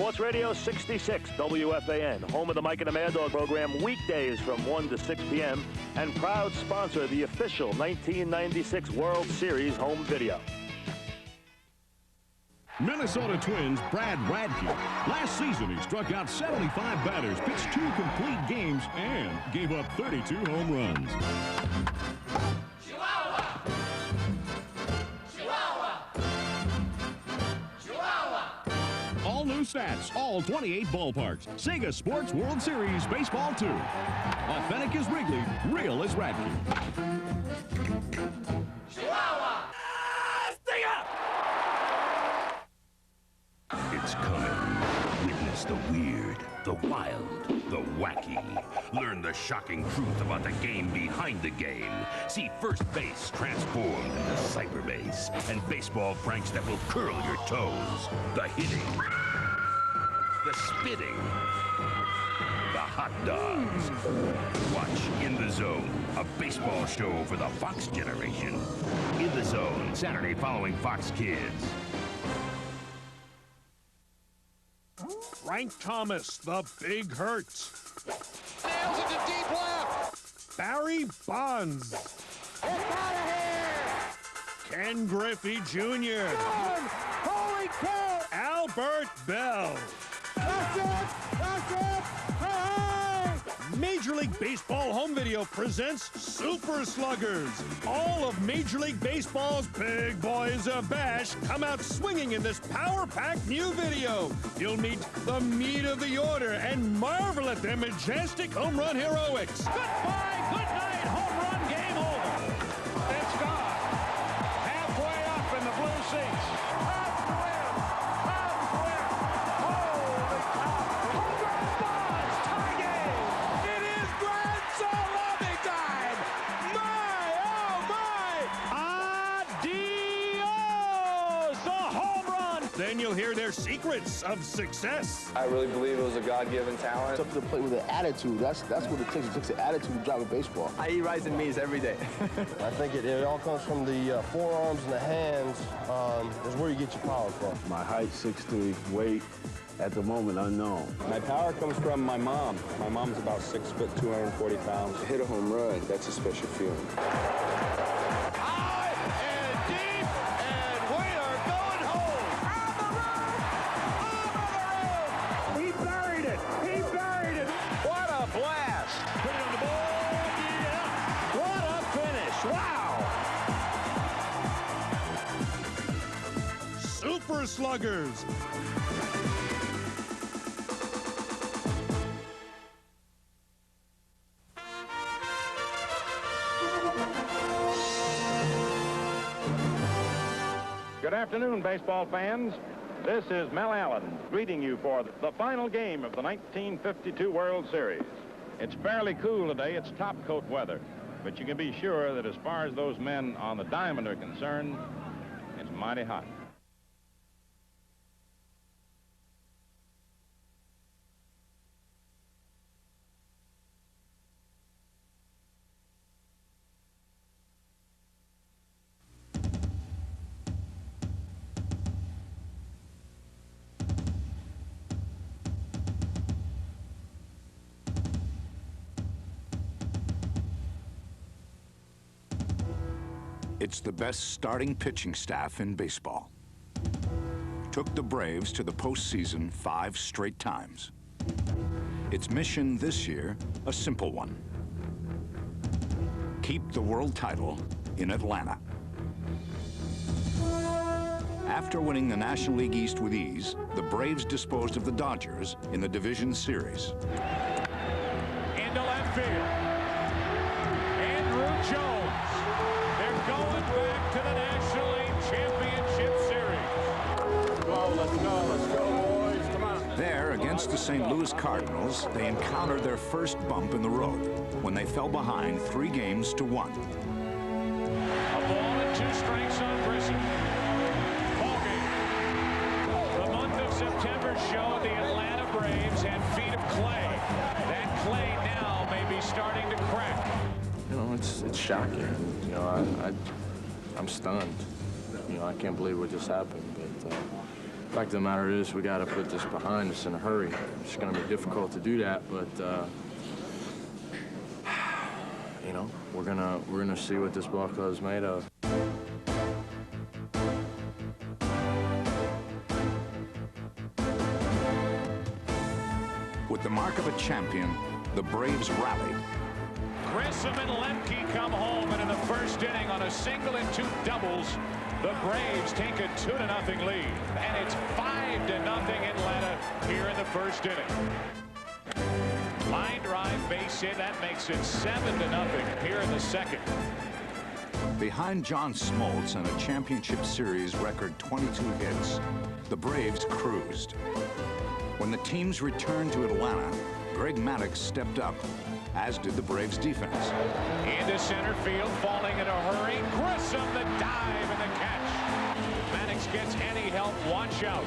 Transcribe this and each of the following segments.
Sports Radio 66 WFAN, home of the Mike and the Mad Dog program, weekdays from 1 to 6 p.m., and proud sponsor of the official 1996 World Series home video. Minnesota Twins Brad Radke. Last season, he struck out 75 batters, pitched 2 complete games, and gave up 32 home runs. Chihuahua! Chihuahua! Chihuahua! All new stats, all 28 ballparks. Sega Sports World Series Baseball 2. Authentic as Wrigley, real as Radke. Chihuahua! It's coming. Witness the weird, the wild, the wacky. Learn the shocking truth about the game behind the game. See first base transformed into cyberbase and baseball pranks that will curl your toes. The hitting, the spitting, the hot dogs. Watch In the Zone, a baseball show for the Fox generation. In the Zone, Saturday following Fox Kids. Frank Thomas, the Big Hurt. Nails it to deep left. Barry Bonds. It's out of here. Ken Griffey Jr. Holy cow. Albert Bell. That's it. That's it. Hey! Major League Baseball home video presents Super Sluggers. All of Major League Baseball's big boys of bash come out swinging in this power-packed new video. You'll meet the meat of the order and marvel at their majestic home run heroics. Goodbye, good night, home run, game over. It's gone. Halfway up in the blue seats. Holy cow. Home run Bonds, tie game. It is grand salami time. My, oh my. Adios, a home run. Then you'll hear their secrets of success. I really believe it was a God-given talent. It's up to play with an attitude. That's what it takes. It takes an attitude to drive a baseball. I eat rice and beans every day. I think it all comes from the forearms and the hands. Is where you get your power from. My height, 6'3", weight, at the moment, unknown. My power comes from my mom. My mom's about 6 foot, 240 pounds. To hit a home run, that's a special feeling. High and deep, and we are going home. On the roof! On the roof! He buried it! He buried it! What a blast! Put it on the board, yeah! What a finish! Wow! Super Sluggers. Good afternoon, baseball fans. This is Mel Allen greeting you for the final game of the 1952 World Series. It's fairly cool today. It's top coat weather. But you can be sure that as far as those men on the diamond are concerned, it's mighty hot. It's the best starting pitching staff in baseball. Took the Braves to the postseason 5 straight times. Its mission this year, a simple one. Keep the world title in Atlanta. After winning the National League East with ease, the Braves disposed of the Dodgers in the division series. Into left field. Andrew Jones. They're going back to the National League Championship Series. Let's go, boys, come on. There, against the St. Louis Cardinals, they encountered their first bump in the road when they fell behind 3 games to 1. A ball and 2 strikes on Grissom. Ball game. The month of September showed the Atlanta Braves had feet of clay. That clay now may be starting to crack. You know, it's shocking. You know, I'm stunned. You know, I can't believe what just happened. But The fact of the matter is, we got to put this behind us in a hurry. It's going to be difficult to do that, but you know, we're gonna see what this ball club is made of. With the mark of a champion, the Braves rallied. Grissom and Lemke come home, and in the first inning on a single and 2 doubles, the Braves take a 2-0 lead. And it's 5-0 Atlanta here in the first inning. Line drive, base hit, that makes it 7-0 here in the second. Behind John Smoltz and a championship series record 22 hits, the Braves cruised. When the teams returned to Atlanta, Greg Maddux stepped up, as did the Braves defense. Into center field, falling in a hurry. Grissom, the dive and the catch. Maddux gets any help, watch out.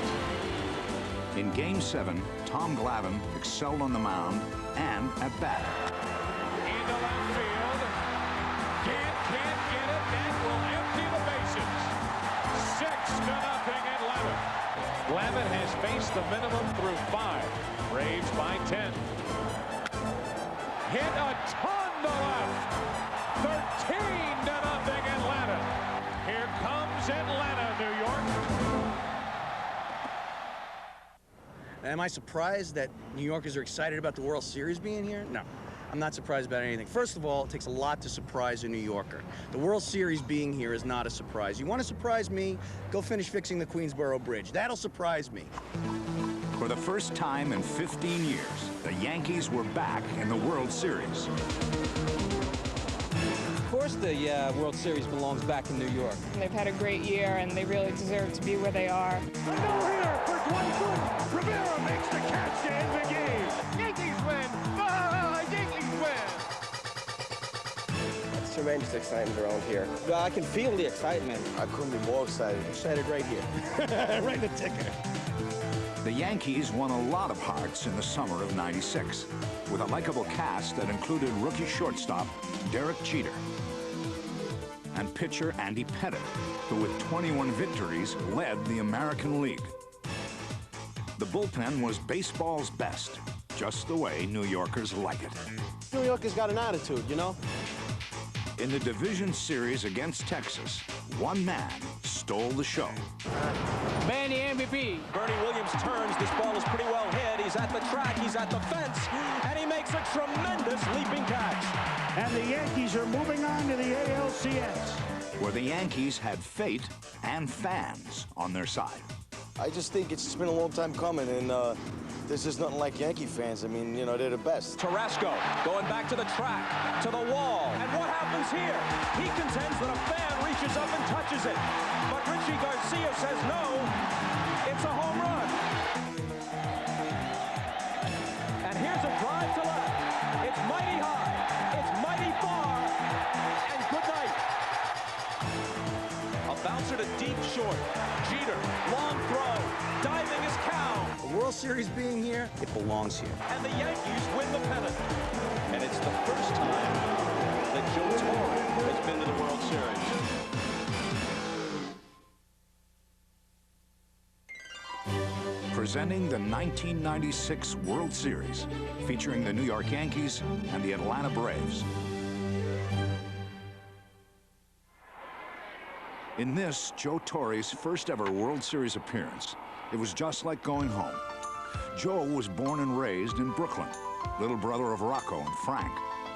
In Game 7, Tom Glavine excelled on the mound and at bat. Into left field. Can't get it. That will empty the bases. 6-0 Atlanta. Glavine has faced the minimum through 5. Braves by 10. Hit a ton to left. 13-0 Atlanta. Here comes Atlanta, New York. Am I surprised that New Yorkers are excited about the World Series being here? No, I'm not surprised about anything. First of all, it takes a lot to surprise a New Yorker. The World Series being here is not a surprise. You want to surprise me? Go finish fixing the Queensboro Bridge. That'll surprise me. For the first time in 15 years, the Yankees were back in the World Series. Of course the World Series belongs back in New York. They've had a great year, and they really deserve to be where they are. A no-hitter for Dwight Gooden. Rivera makes the catch to end the game. Yankees win. Yankees win. It's tremendous excitement around here. I can feel the excitement. I couldn't be more excited. Excited right here. Right in the ticker. The Yankees won a lot of hearts in the summer of '96, with a likable cast that included rookie shortstop Derek Jeter and pitcher Andy Pettitte, who with 21 victories led the American League. The bullpen was baseball's best, just the way New Yorkers like it. New Yorkers got an attitude, you know? In the division series against Texas, one man stole the show. Man, the MVP. Bernie Williams turns. This ball is pretty well hit. He's at the track. He's at the fence. And he makes a tremendous leaping catch. And the Yankees are moving on to the ALCS. Where the Yankees had fate and fans on their side. I just think it's been a long time coming, and there's just nothing like Yankee fans. I mean, you know, they're the best. Tarasco going back to the track, to the wall. And what happens here? He contends that a fan reaches up and touches it. But Richie Garcia says no, it's a home run. And here's a drive to left. It's mighty high, it's mighty far, and good night. A bouncer to deep short. Jeter, long throw, diving is Cow. The World Series being here, it belongs here. And the Yankees win the pennant. And it's the first time that Joe Torre has been to the World Series. Presenting the 1996 World Series, featuring the New York Yankees and the Atlanta Braves. In this, Joe Torre's first ever World Series appearance, it was just like going home. Joe was born and raised in Brooklyn, little brother of Rocco and Frank,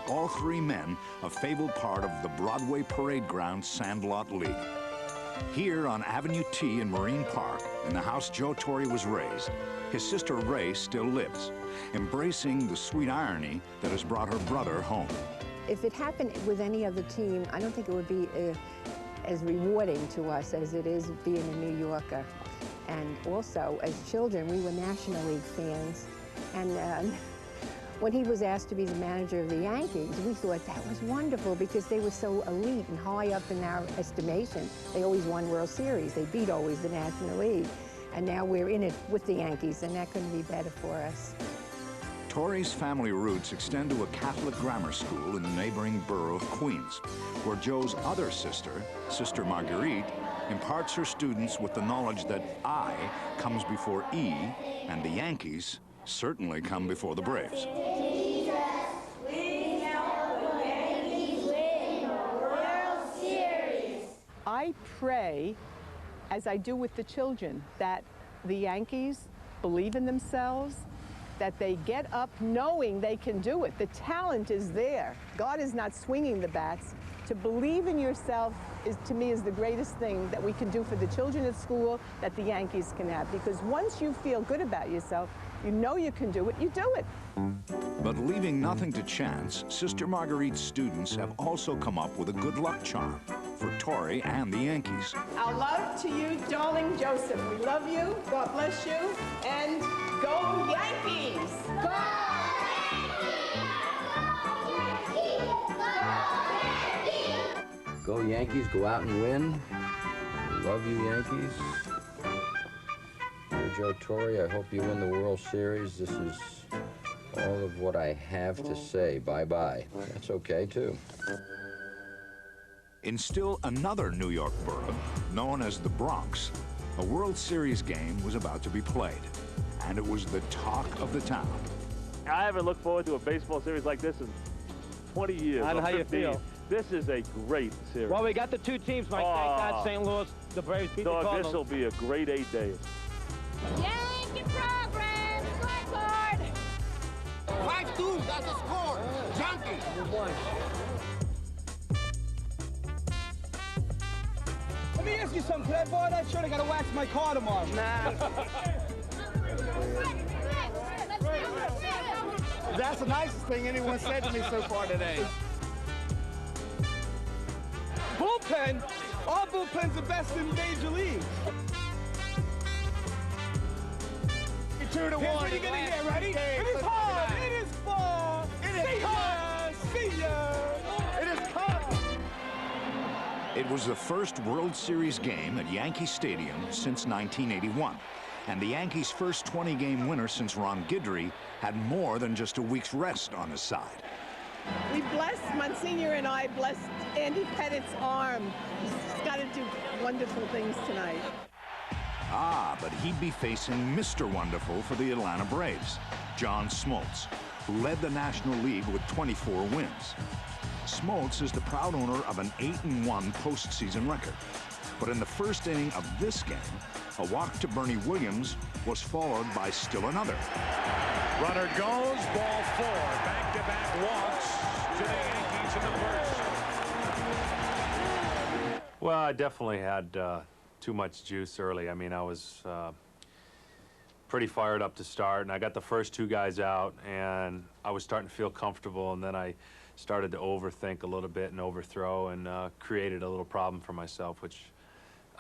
all 3 men a fabled part of the Broadway Parade Ground Sandlot League. Here on Avenue T in Marine Park, in the house Joe Torre was raised, his sister Ray still lives, embracing the sweet irony that has brought her brother home. If it happened with any other team, I don't think it would be as rewarding to us as it is being a New Yorker. And also, as children, we were National League fans. And when he was asked to be the manager of the Yankees, we thought that was wonderful because they were so elite and high up in our estimation. They always won World Series. They beat always the National League. And now we're in it with the Yankees, and that couldn't be better for us. Torre's family roots extend to a Catholic grammar school in the neighboring borough of Queens, where Joe's other sister, Sister Marguerite, imparts her students with the knowledge that I comes before E, and the Yankees certainly come before the Braves. I pray, as I do with the children, that the Yankees believe in themselves, that they get up knowing they can do it. The talent is there. God is not swinging the bats. To believe in yourself, to me, is the greatest thing that we can do for the children at school, that the Yankees can have. Because once you feel good about yourself, you know you can do it, you do it. But leaving nothing to chance, Sister Marguerite's students have also come up with a good luck charm for Tori and the Yankees. Our love to you, darling Joseph. We love you, God bless you, and go Yankees! Go! Go Yankees, go out and win. Love you, Yankees. Dear Joe Torre, I hope you win the World Series. This is all of what I have to say. Bye-bye. That's okay, too. In still another New York borough, known as the Bronx, a World Series game was about to be played, and it was the talk of the town. I haven't looked forward to a baseball series like this in 20 years. I don't know how you feel. This is a great series. Well, we got the two teams, Mike. Thank God St. Louis, the Braves beat the Cardinals. This will be a great 8 days. Yankee program, scorecard. 5-2, that's a score. Yankees. Let me ask you something. Can I borrow that shirt? I gotta wax my car tomorrow. Nah. That's the nicest thing anyone said to me so far today. Bullpen? Our bullpen's the best in Major League. 2-1. Here's what you're gonna hear, ready? It is hard, it is far. It is hard. See ya. It is hard. It was the first World Series game at Yankee Stadium since 1981. And the Yankees' first 20-game winner since Ron Guidry had more than just a week's rest on his side. We blessed, Monsignor and I blessed Andy Pettit's arm. He's got to do wonderful things tonight. Ah, but he'd be facing Mr. Wonderful for the Atlanta Braves, John Smoltz, who led the National League with 24 wins. Smoltz is the proud owner of an 8-1 postseason record. But in the first inning of this game, a walk to Bernie Williams was followed by still another. Runner goes, ball 4. Back-to-back walks to the Yankees in the first. Well, I definitely had too much juice early. I mean, I was pretty fired up to start, and I got the first 2 guys out, and I was starting to feel comfortable, and then I started to overthink a little bit and overthrow, and created a little problem for myself, which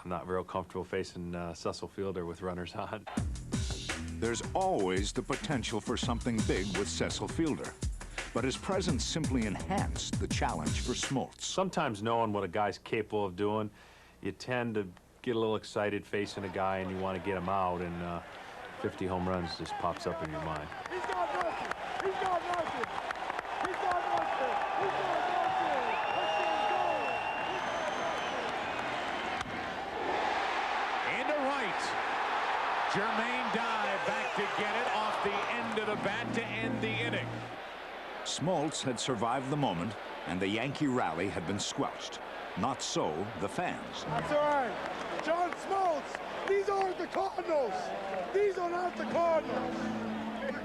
I'm not real comfortable facing Cecil Fielder with runners on. There's always the potential for something big with Cecil Fielder, but his presence simply enhanced the challenge for Smoltz. Sometimes knowing what a guy's capable of doing, you tend to get a little excited facing a guy and you want to get him out, and 50 home runs just pops up in your mind. He's going Northern. He's going Northern. He's going Northern. He's going Northern. Into right. Jermaine dive back to get it off the end of the bat to end the inning. Smoltz had survived the moment, and the Yankee rally had been squelched. Not so the fans. That's all right. John Smoltz, these aren't the Cardinals. These are not the Cardinals.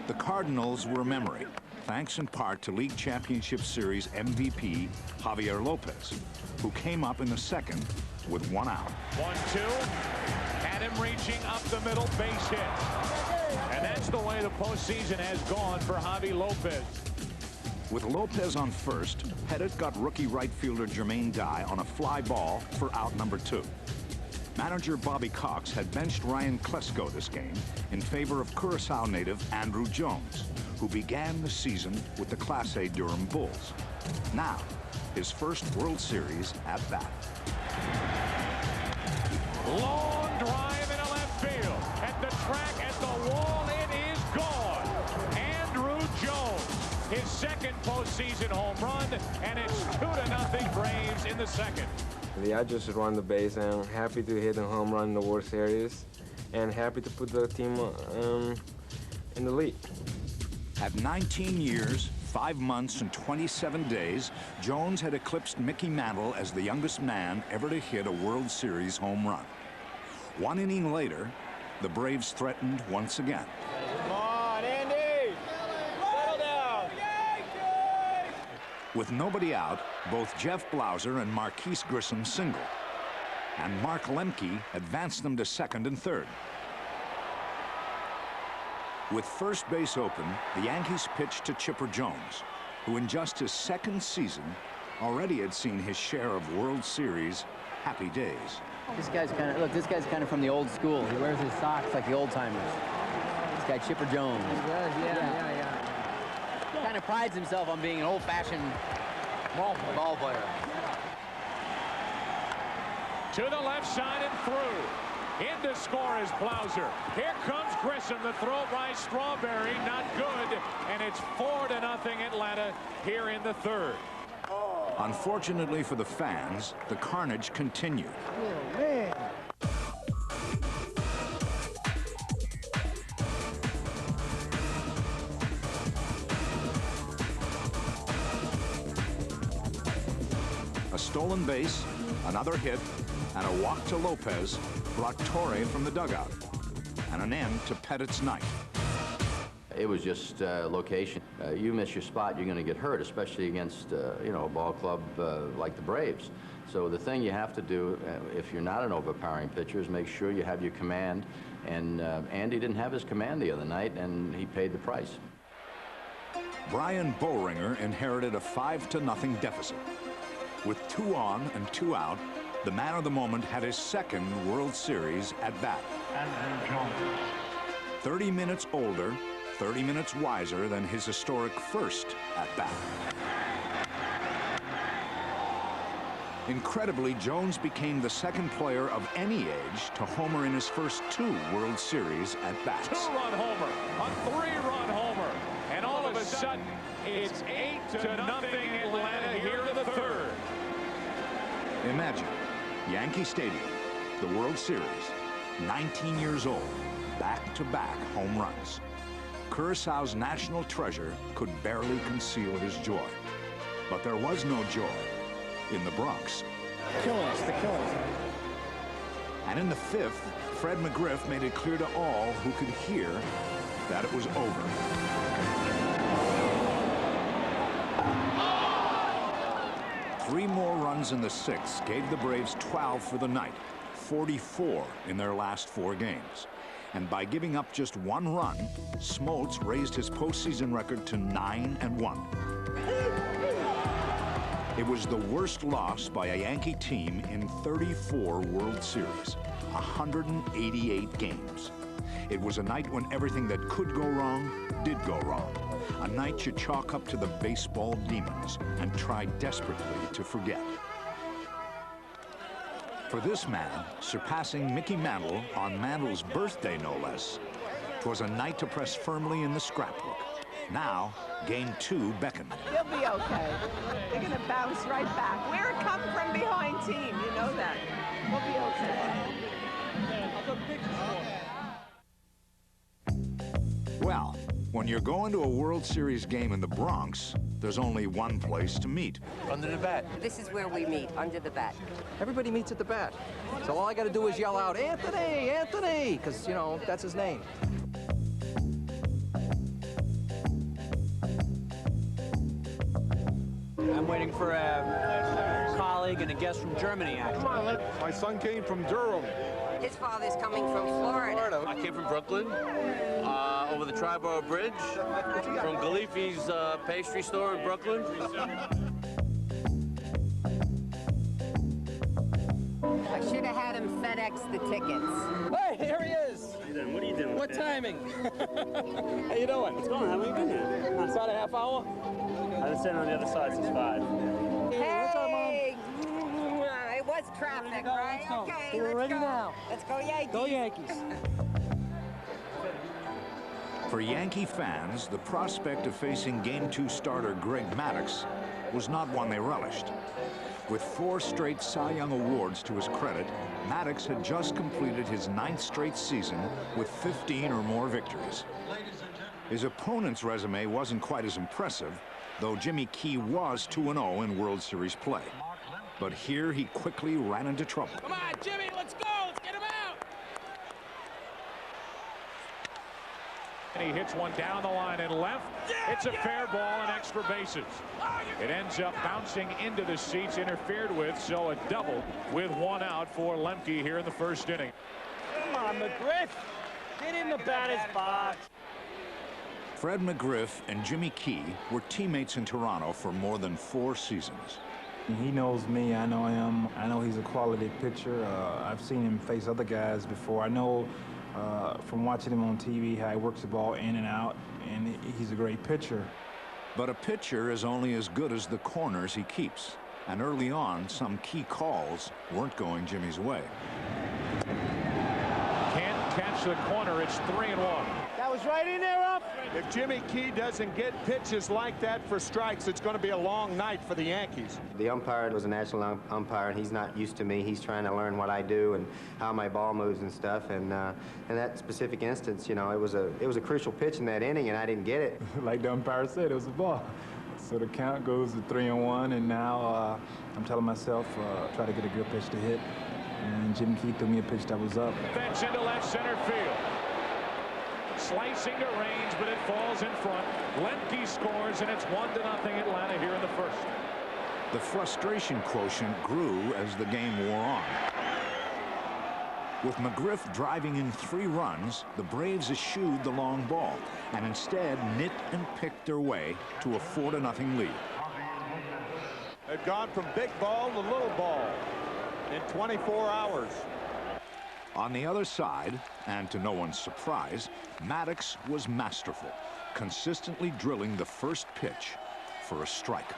The Cardinals were a memory, thanks in part to League Championship Series MVP Javier Lopez, who came up in the second with 1 out. 1-2. Had him reaching up the middle, base hit. And that's the way the postseason has gone for Javi Lopez. With Lopez on first, Pettit got rookie right fielder Jermaine Dye on a fly ball for out number 2. Manager Bobby Cox had benched Ryan Klesko this game in favor of Curaçao native Andrew Jones, who began the season with the Class A Durham Bulls. Now, his first World Series at bat. Long drive into left field. At the track, at the wall, it is gone. Andrew Jones, his second postseason home run, and it's 2-0 Braves in the second. I just run the base and happy to hit a home run in the World Series and happy to put the team in the lead. At 19 years, 5 months, and 27 days, Jones had eclipsed Mickey Mantle as the youngest man ever to hit a World Series home run. 1 inning later, the Braves threatened once again. Come on, Andy! Settle down! With nobody out, both Jeff Blauser and Marquise Grissom singled, and Mark Lemke advanced them to second and third. With first base open, the Yankees pitched to Chipper Jones, who in just his second season already had seen his share of World Series happy days. This guy's kind of from the old school. He wears his socks like the old timers. This guy Chipper Jones. He does, yeah. He kind of prides himself on being an old-fashioned ball player. To the left side and through. In to score is Blauser. Here comes Grissom. The throw by Strawberry, not good. And it's 4-0 Atlanta here in the third. Unfortunately for the fans, the carnage continued. Oh, man. A stolen base, another hit, and a walk to Lopez brought Torre from the dugout, and an end to Pettit's night. It was just location. You miss your spot, you're going to get hurt, especially against you know, a ball club like the Braves. So the thing you have to do, if you're not an overpowering pitcher, is make sure you have your command. And Andy didn't have his command the other night, and he paid the price. Brian Boehringer inherited a 5-0 deficit. With 2 on and 2 out, the man of the moment had his second World Series at bat. 30 minutes older, 30 minutes wiser than his historic first at bat. Incredibly, Jones became the second player of any age to homer in his first 2 World Series at bats. 2-run homer, a 3-run homer, and all of a sudden, it's 8-0 Atlanta here in the third. Imagine Yankee Stadium, the World Series, 19 years old, back-to-back home runs. Curaçao's national treasure could barely conceal his joy. But there was no joy in the Bronx. Killing us, they're killing us. And in the 5th, Fred McGriff made it clear to all who could hear that it was over. Three more runs in the 6th gave the Braves 12 for the night, 44 in their last 4 games. And by giving up just 1 run, Smoltz raised his postseason record to 9-1. It was the worst loss by a Yankee team in 34 World Series, 188 games. It was a night when everything that could go wrong did go wrong. A night you chalk up to the baseball demons and try desperately to forget. For this man, surpassing Mickey Mantle on Mantle's birthday no less, 'twas a night to press firmly in the scrapbook. Now, Game 2 beckoned. They'll be okay. They're going to bounce right back. We're a come-from-behind team. You know that. We'll be okay. Well, when you're going to a World Series game in the Bronx, there's only one place to meet. Under the bat. This is where we meet, under the bat. Everybody meets at the bat. So all I got to do is yell out, Anthony, Anthony, because, you know, that's his name. I'm waiting for a colleague and a guest from Germany, actually. Come on, my son came from Durham. His father's coming from Florida. I came from Brooklyn, over the Triborough Bridge, from Galifi's pastry store in Brooklyn. I should have had him FedEx the tickets. Hey, here he is. What are you doing? What timing? How you doing? What's going on? How long you been here? About a half hour. I've been sitting on the other side since 5. Hey! It was traffic, right? Okay, We're ready now. Let's go Yankees. Go Yankees. For Yankee fans, the prospect of facing Game 2 starter Greg Maddux was not one they relished. With 4 straight Cy Young awards to his credit, Maddux had just completed his 9th straight season with 15 or more victories. His opponent's resume wasn't quite as impressive, though Jimmy Key was 2-0 in World Series play. But here he quickly ran into trouble. Come on, Jimmy, let's go. Let's get him out. And he hits one down the line and left. It's a fair ball and extra bases. It ends up bouncing into the seats, interfered with, so a double with 1 out for Lemke here in the first inning. Come on, McGriff. Get in the batter's box. Fred McGriff and Jimmy Key were teammates in Toronto for more than 4 seasons. He knows me, I know him. I know he's a quality pitcher. I've seen him face other guys before. I know from watching him on TV how he works the ball in and out, and he's a great pitcher. But a pitcher is only as good as the corners he keeps. And early on, some key calls weren't going Jimmy's way. Can't catch the corner. It's 3-1. That was right in there, up. If Jimmy Key doesn't get pitches like that for strikes, it's going to be a long night for the Yankees. The umpire was a national umpire, and he's not used to me. He's trying to learn what I do and how my ball moves and stuff. And in that specific instance, you know, it was a crucial pitch in that inning, and I didn't get it. Like the umpire said, it was a ball. So the count goes to 3-1, and now I'm telling myself, try to get a good pitch to hit. And Jimmy Key threw me a pitch that was up. Fence into left center field. Slicing to range, but it falls in front. Lemke scores, and it's 1-0 Atlanta here in the first. The frustration quotient grew as the game wore on. With McGriff driving in 3 runs, the Braves eschewed the long ball and instead knit and picked their way to a 4-0 lead. They've gone from big ball to little ball in 24 hours. On the other side, and to no one's surprise, Maddux was masterful, consistently drilling the first pitch for a strike.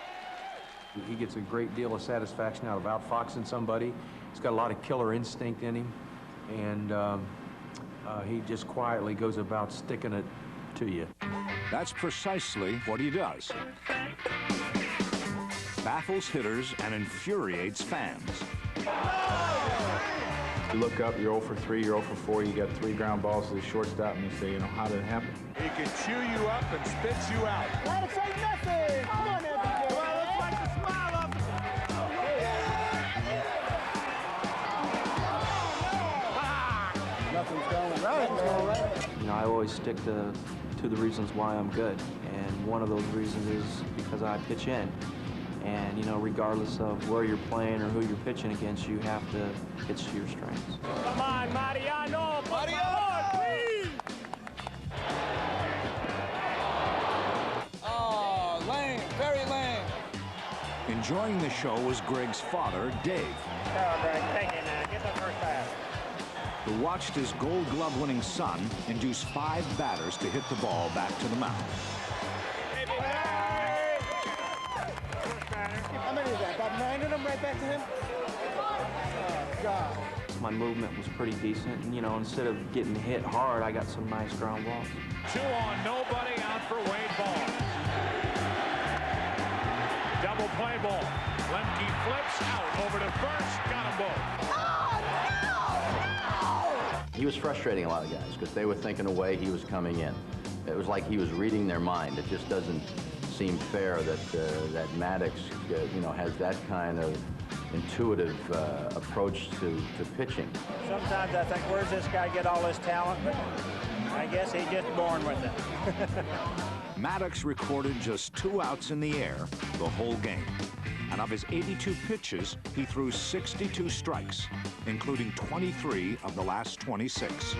He gets a great deal of satisfaction out of outfoxing somebody. He's got a lot of killer instinct in him, and he just quietly goes about sticking it to you. That's precisely what he does. Baffles hitters and infuriates fans. You look up, you're 0 for 3, you're 0 for 4, you got 3 ground balls to the shortstop, and you say, you know, how did it happen? He can chew you up and spits you out. Let it say nothing. Come on, everybody. Well, looks like the smile up. Nothing's going right. You know, I always stick to the reasons why I'm good, and one of those reasons is because I pitch in. And, you know, regardless of where you're playing or who you're pitching against, you have to pitch to your strengths. Come on, Mariano. Mariano, please. Oh, lame, very lame. Enjoying the show was Greg's father, Dave. Oh, Greg, thank you, man. Get the first pass. Who watched his Gold Glove-winning son induce 5 batters to hit the ball back to the mound. How many is that? About 9 of them right back to him? Oh, God. My movement was pretty decent, and, you know, instead of getting hit hard, I got some nice ground balls. 2 on, nobody out for Wade Ball. Double play ball. Lemke flips out over to first. Got them both. He was frustrating a lot of guys because they were thinking the way he was coming in. It was like he was reading their mind. It just doesn't seem fair that Maddux, you know, has that kind of intuitive approach to pitching. Sometimes I think, where's this guy get all this talent? But I guess he's just born with it. Maddux recorded just 2 outs in the air the whole game. And of his 82 pitches, he threw 62 strikes, including 23 of the last 26.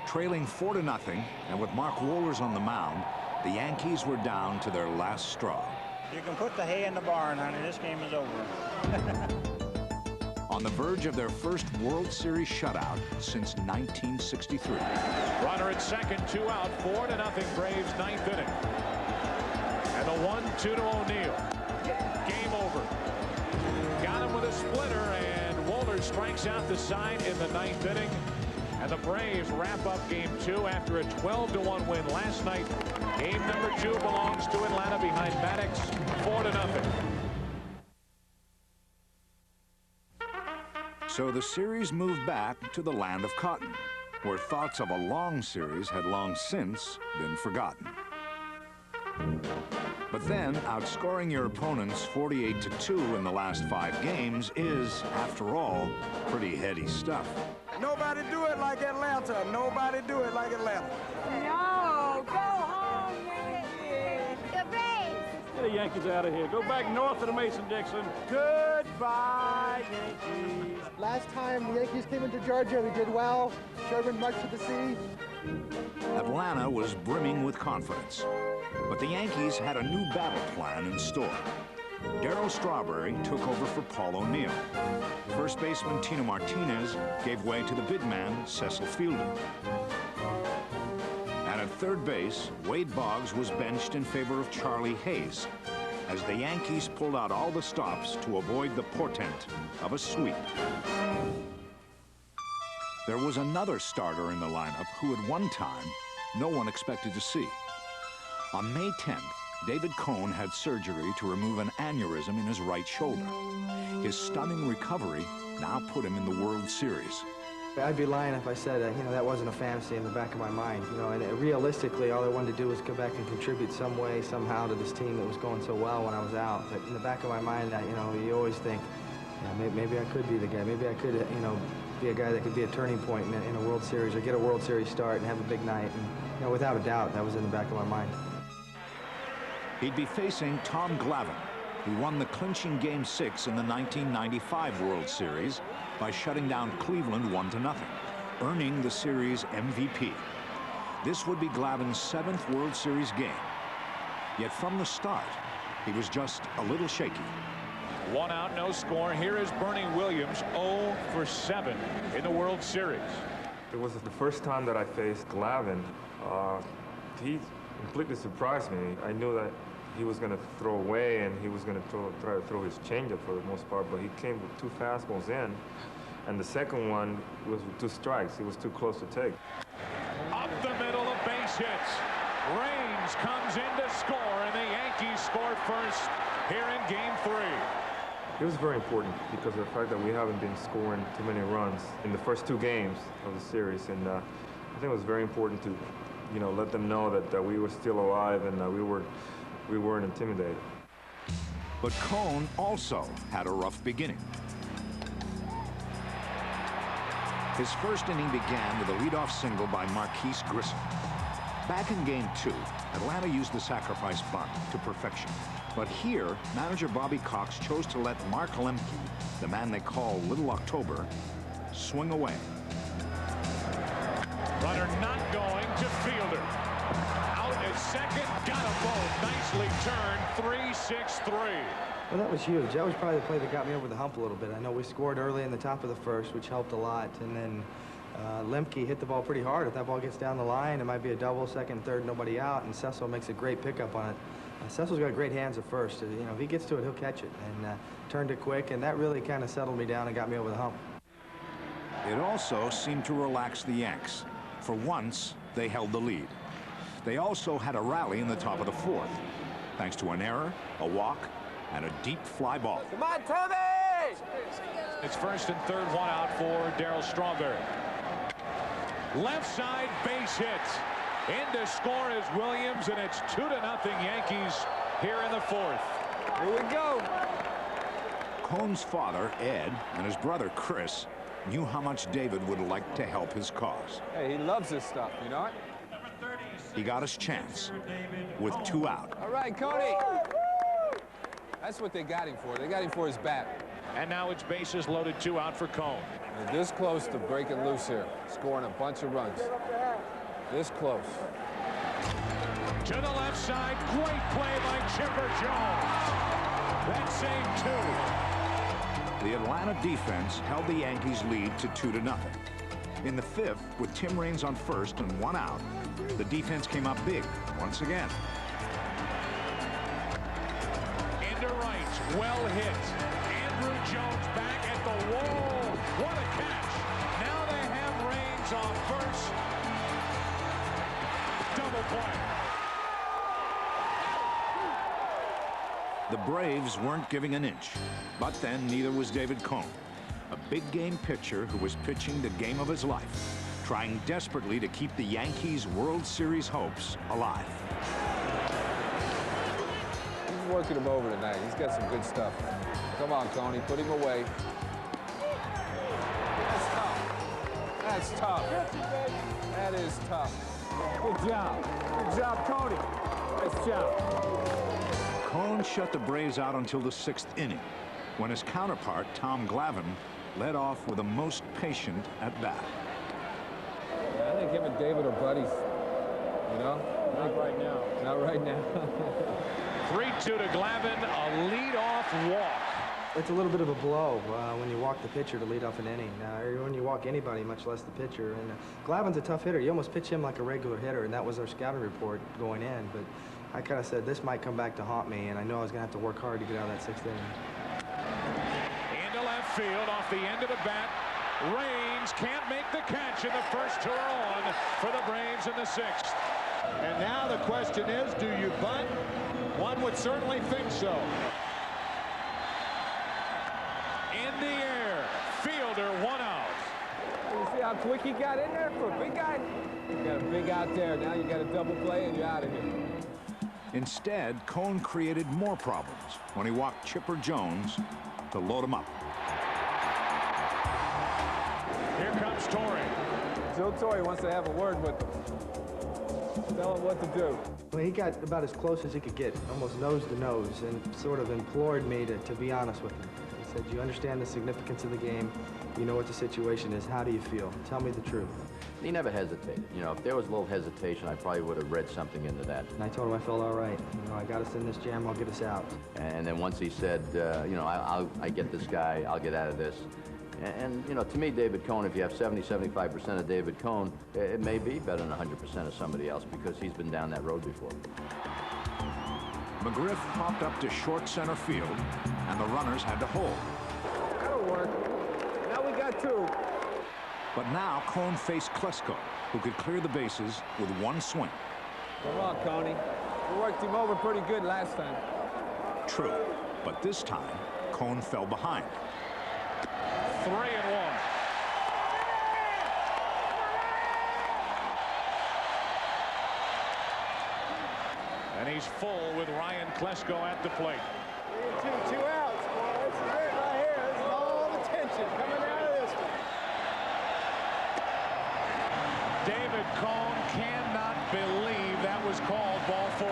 Trailing 4-0, and with Mark Wohlers on the mound, the Yankees were down to their last straw. You can put the hay in the barn, honey. This game is over. On the verge of their first World Series shutout since 1963. Runner at second, 2 out, 4-0 Braves, 9th inning. And the 1-2 to O'Neill. Game over. Got him with a splitter, and Wohlers strikes out the side in the 9th inning. And the Braves wrap up Game 2 after a 12-1 win last night. Game number 2 belongs to Atlanta behind Maddox, 4-0. So the series moved back to the land of cotton, where thoughts of a long series had long since been forgotten. But then, outscoring your opponents 48-2 in the last 5 games is, after all, pretty heady stuff. Nobody do it like Atlanta. Nobody do it like Atlanta. No, go home, Yankees. The Braves. Get the Yankees out of here. Go back north of the Mason-Dixon. Goodbye, Yankees. Last time the Yankees came into Georgia, we did well. Sherman marched to the sea. Atlanta was brimming with confidence, but the Yankees had a new battle plan in store. Darryl Strawberry took over for Paul O'Neill. First baseman Tino Martinez gave way to the big man, Cecil Fielder. And at third base, Wade Boggs was benched in favor of Charlie Hayes, as the Yankees pulled out all the stops to avoid the portent of a sweep. There was another starter in the lineup who at one time no one expected to see. On May 10th, David Cone had surgery to remove an aneurysm in his right shoulder. His stunning recovery now put him in the World Series. I'd be lying if I said, that wasn't a fantasy in the back of my mind. And realistically, all I wanted to do was go back and contribute some way, somehow to this team that was going so well when I was out. But in the back of my mind, you always think, maybe I could be the guy. Maybe I could, be a guy that could be a turning point in a World Series or get a World Series start and have a big night. And, without a doubt, that was in the back of my mind. He'd be facing Tom Glavine, who won the clinching Game 6 in the 1995 World Series by shutting down Cleveland 1-0, earning the series MVP. This would be Glavine's 7th World Series game. Yet from the start, he was just a little shaky. 1 out, no score. Here is Bernie Williams, 0 for 7 in the World Series. It was the first time that I faced Glavine. He completely surprised me. I knew that he was going to throw away and he was going to try to throw his changeup for the most part, but he came with 2 fastballs in, and the second one was with 2 strikes. He was too close to take. Up the middle of base hits. Raines comes in to score, and the Yankees score first here in Game 3. It was very important because of the fact that we haven't been scoring too many runs in the first 2 games of the series, and I think it was very important to, let them know that we were still alive and that we weren't intimidated. But Cone also had a rough beginning. His first inning began with a leadoff single by Marquise Grissom. Back in Game 2, Atlanta used the sacrifice bunt to perfection. But here, manager Bobby Cox chose to let Mark Lemke, the man they call Little October, swing away. Runner not going to Fielder. Out at second, got them both. Nicely turned, 3-6-3. Well, that was huge. That was probably the play that got me over the hump a little bit. I know we scored early in the top of the first, which helped a lot, and then Lemke hit the ball pretty hard. If that ball gets down the line, it might be a double, second, third, nobody out, and Cecil makes a great pickup on it. Cecil's got great hands at first. If he gets to it, he'll catch it, and turned it quick, and that really kind of settled me down and got me over the hump. It also seemed to relax the Yanks. For once, they held the lead. They also had a rally in the top of the 4th, thanks to an error, a walk, and a deep fly ball. Come on, Tommy! It's first and third, 1 out for Darryl Strawberry. Left side base hit. In to score is Williams, and it's 2-0 Yankees here in the 4th. Here we go. Cone's father, Ed, and his brother, Chris, knew how much David would like to help his cause. Hey, he loves this stuff, you know it? He got his chance with 2 out. All right, Cody. That's what they got him for. They got him for his bat. And now it's bases loaded, 2 out for Cone. They're this close to breaking loose here, scoring a bunch of runs. This close. To the left side, great play by Chipper Jones. That saved 2. The Atlanta defense held the Yankees' lead to 2-0. In the 5th, with Tim Raines on first and 1 out, the defense came up big once again. Into right, well hit. Andrew Jones back at the wall. What a catch. Now they have Raines Runners off first. Double play. The Braves weren't giving an inch, but then neither was David Cone, a big-game pitcher who was pitching the game of his life, trying desperately to keep the Yankees' World Series hopes alive. He's working him over tonight. He's got some good stuff. Come on, Coney, put him away. That's tough. That's tough. That is tough. Good job. Good job, Cody. Nice job. Cone shut the Braves out until the 6th inning, when his counterpart, Tom Glavine, led off with a most patient at-bat. I think him and David are buddies, you know? Not right now. Not right now. 3-2 to Glavine, a leadoff walk. It's a little bit of a blow when you walk the pitcher to lead off an inning, or when you walk anybody, much less the pitcher. And Glavine's a tough hitter. You almost pitch him like a regular hitter, and that was our scouting report going in. But I kind of said this might come back to haunt me, and I know I was going to have to work hard to get out of that 6th inning. Into left field, off the end of the bat. Raines can't make the catch, and the first two are on for the Braves in the 6th. And now the question is, do you bunt? One would certainly think so. In the air, fielder, one out. You see how quick he got in there for a big guy? You got a big out there. Now you got a double play, and you're out of here. Instead, Cone created more problems when he walked Chipper Jones to load him up. Here comes Torrey. Joe Torre wants to have a word with him. Tell him what to do. Well, he got about as close as he could get, almost nose to nose, and sort of implored me to be honest with him. He said, you understand the significance of the game. You know what the situation is. How do you feel? Tell me the truth. He never hesitated. You know, if there was a little hesitation, I probably would have read something into that. And I told him I felt all right. You know, I got us in this jam. I'll get us out. And then once he said, you know, I get this guy. I'll get out of this. And, you know, to me, David Cone, if you have 70-75% of David Cone, it may be better than 100% of somebody else because he's been down that road before. McGriff popped up to short center field, and the runners had to hold. That'll work. Now we got two. But now Cone faced Klesko, who could clear the bases with one swing. Come on, Coney. We worked him over pretty good last time. True, but this time, Cone fell behind. 3-1. And he's full with Ryan Klesko at the plate. 2 outs, boy. This is it right here. This is all the tension coming out of this one. David Cone cannot believe that was called ball 4.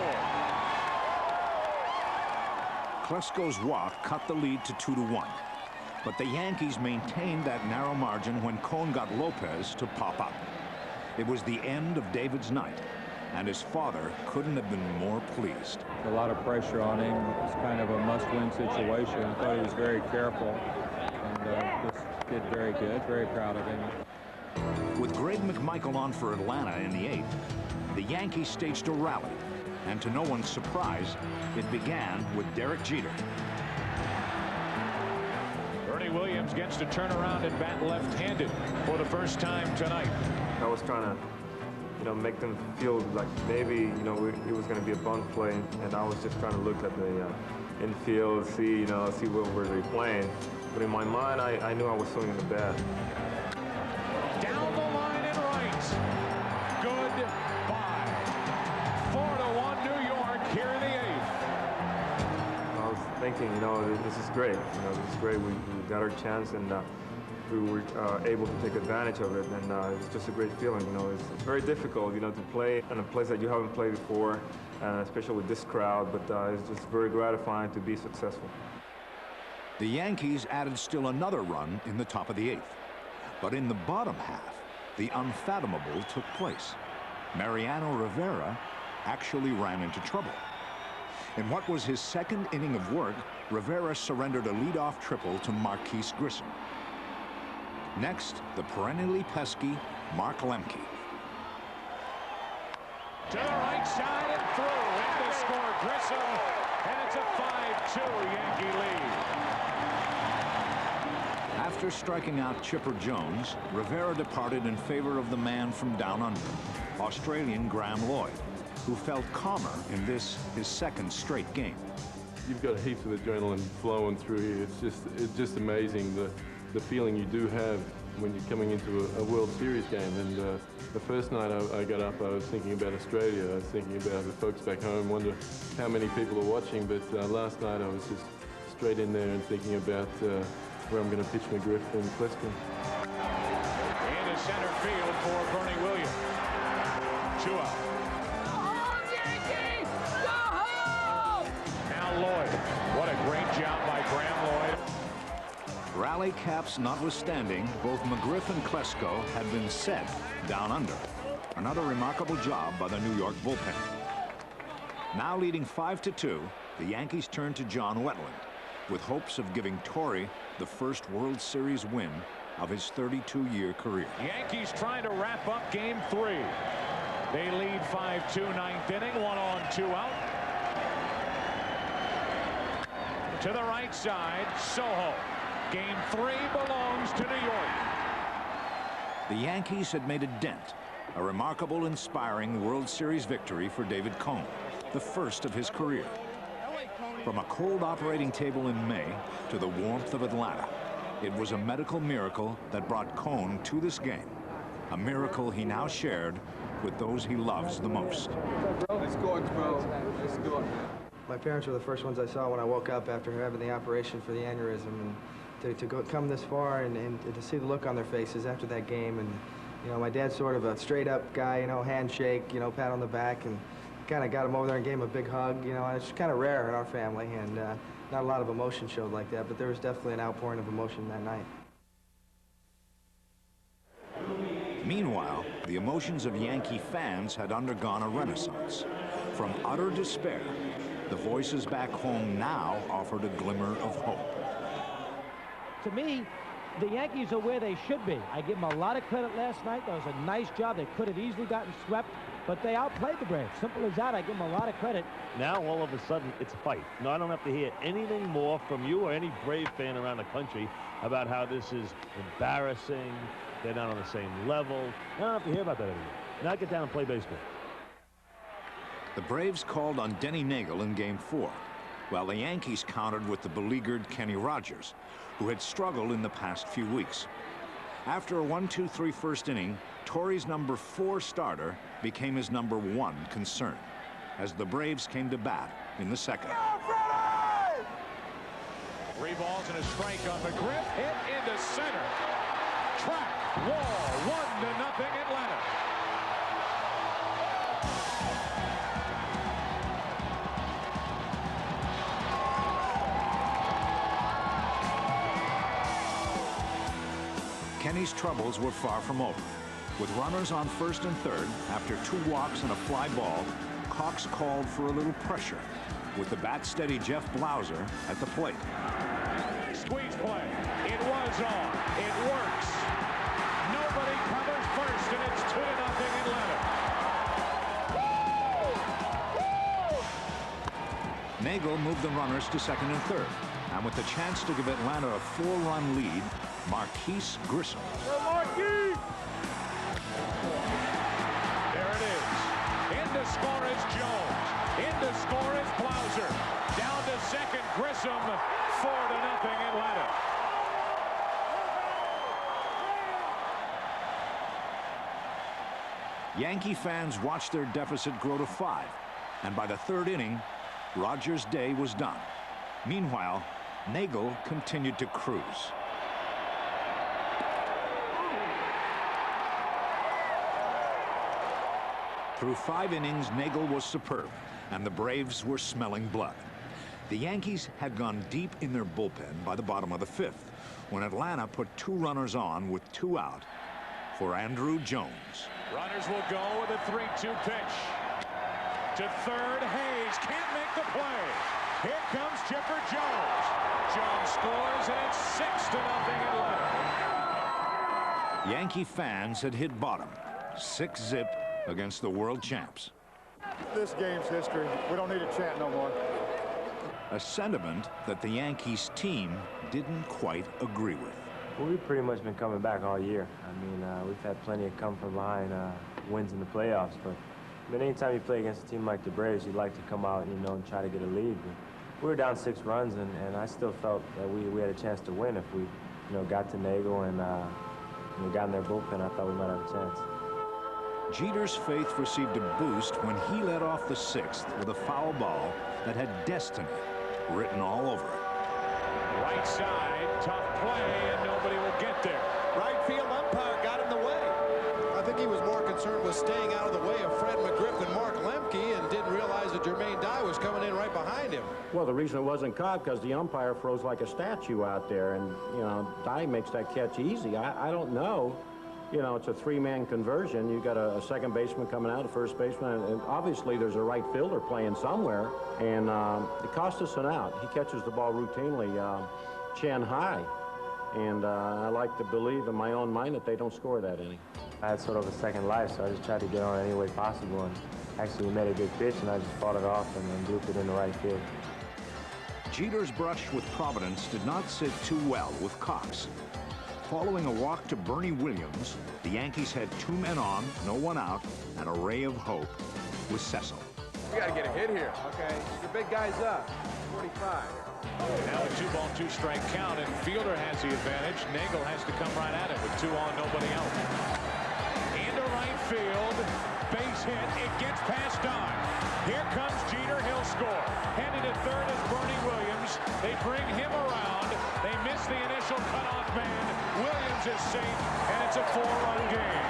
Klesko's walk cut the lead to 2-1. But the Yankees maintained that narrow margin when Cone got Lopez to pop up. It was the end of David's night, and his father couldn't have been more pleased. A lot of pressure on him. It's kind of a must-win situation. I thought he was very careful, and just did very good. Very proud of him. With Greg McMichael on for Atlanta in the 8th, the Yankees staged a rally, and to no one's surprise, it began with Derek Jeter. Ernie Williams gets to turn around and bat left-handed for the first time tonight. I was trying to, you know, make them feel like maybe, you know, it was going to be a bunt play, and I was just trying to look at the infield, see what were they playing. But in my mind, I knew I was swinging the bat. Down the line and right. Goodbye. 4-1 New York here in the 8th. I was thinking, you know, this is great. You know, this is great. We got our chance, and we were able to take advantage of it, and it was just a great feeling. You know, it's very difficult, you know, to play in a place that you haven't played before, and especially with this crowd. But it's just very gratifying to be successful. The Yankees added still another run in the top of the 8th. But in the bottom half, the unfathomable took place. Mariano Rivera actually ran into trouble. In what was his second inning of work, Rivera surrendered a leadoff triple to Marquise Grissom. Next, the perennially pesky Mark Lemke. To the right side and through. In to score Grissom, and it's a 5-2 Yankee lead. After striking out Chipper Jones, Rivera departed in favor of the man from down under, Australian Graham Lloyd, who felt calmer in this, his second straight game. You've got heaps of adrenaline flowing through you. It's just amazing the feeling you do have when you're coming into a World Series game. And the first night I got up, I was thinking about Australia. I was thinking about the folks back home, wonder how many people are watching. But last night I was just straight in there and thinking about where I'm going to pitch McGriff and Klesko. Into center field for Bernie Williams. 2 out. Now Lloyd. What a great job by Graham Lloyd. Rally caps notwithstanding, both McGriff and Klesko had been set down under. Another remarkable job by the New York bullpen. Now leading 5-2, the Yankees turn to John Wetland, with hopes of giving Torre the first World Series win of his 32-year career. Yankees trying to wrap up game 3. They lead 5-2, ninth inning, 1 on, 2 out. To the right side, Soho. Game 3 belongs to New York. The Yankees had made a dent, a remarkable, inspiring World Series victory for David Cone, the first of his career. From a cold operating table in May to the warmth of Atlanta, it was a medical miracle that brought Cone to this game, a miracle he now shared with those he loves the most. Let's go, bro. Let's go. My parents were the first ones I saw when I woke up after having the operation for the aneurysm, and to come this far and to see the look on their faces after that game. And you know, my dad's sort of a straight-up guy, you know, handshake, you know, pat on the back, and kind of got him over there and gave him a big hug, you know. And it's kind of rare in our family, and not a lot of emotion showed like that, but there was definitely an outpouring of emotion that night. Meanwhile, the emotions of Yankee fans had undergone a renaissance. From utter despair, the voices back home now offered a glimmer of hope. To me, the Yankees are where they should be. I give them a lot of credit last night. That was a nice job. They could have easily gotten swept, but they outplayed the Braves. Simple as that. I give them a lot of credit. Now, all of a sudden, it's a fight. No, I don't have to hear anything more from you or any Brave fan around the country about how this is embarrassing. They're not on the same level. I don't have to hear about that anymore. Now get down and play baseball. The Braves called on Denny Nagel in Game 4, while the Yankees countered with the beleaguered Kenny Rogers, who had struggled in the past few weeks. After a 1-2-3 first inning, Torre's number 4 starter became his number 1 concern, as the Braves came to bat in the second. 3 balls and a strike on McGriff. Hit into center. Track, wall, 1-0 Atlanta. Kenny's troubles were far from over. With runners on first and third, after 2 walks and a fly ball, Cox called for a little pressure, with the bat-steady Jeff Blauser at the plate. Squeeze play. It was on. It works. Nobody covers first, and it's 2-0 Atlanta. Nagel moved the runners to second and third, and with the chance to give Atlanta a 4-run lead, Marquise Grissom. There it is. In to score is Jones. In to score is Blauser. Down to second, Grissom. 4-0 Atlanta. Yankee fans watched their deficit grow to 5, and by the third inning, Rogers' day was done. Meanwhile, Nagel continued to cruise. Through 5 innings, Nagel was superb, and the Braves were smelling blood. The Yankees had gone deep in their bullpen by the bottom of the 5th, when Atlanta put 2 runners on with 2 out for Andrew Jones. Runners will go with a 3-2 pitch. To third, Hayes can't make the play. Here comes Chipper Jones. Jones scores, and it's 6-0 Atlanta. Yankee fans had hit bottom, 6-zip against the world champs. This game's history. We don't need to chant no more. A sentiment that the Yankees team didn't quite agree with. Well, we've pretty much been coming back all year. I mean, we've had plenty of come-from-behind wins in the playoffs, but anytime you play against a team like the Braves, you'd like to come out, you know, and try to get a lead. But we were down 6 runs, and I still felt that we had a chance to win if we, you know, got to Nagel and you know, got in their bullpen. I thought we might have a chance. Jeter's faith received a boost when he led off the 6th with a foul ball that had destiny written all over it. Right side, tough play, and nobody will get there. Right field umpire got in the way. I think he was more concerned with staying out of the way of Fred McGriff and Mark Lemke and didn't realize that Jermaine Dye was coming in right behind him. Well, the reason it wasn't caught because the umpire froze like a statue out there, and, you know, Dye makes that catch easy. I don't know. You know, it's a 3-man conversion. You got a second baseman coming out, a first baseman, and obviously there's a right fielder playing somewhere, and it cost us an out. He catches the ball routinely chin high, and I like to believe in my own mind that they don't score that inning. I had sort of a second life, so I just tried to get on any way possible, and actually we made a good pitch, and I just fought it off and blooped it in the right field. Jeter's brush with Providence did not sit too well with Cox. Following a walk to Bernie Williams, the Yankees had 2 men on, no one out, and a ray of hope with Cecil. We got to get a hit here. Okay, your big guy's up, 45. Now a 2-ball, 2-strike count, and Fielder has the advantage. Nagel has to come right at it with 2 on, nobody out. Into right field, base hit, it gets past Dye. Here comes Jeter, he'll score. Headed to third is Bernie Williams. They bring him around. They miss the initial cutoff man. Williams is safe, and it's a 4-run game.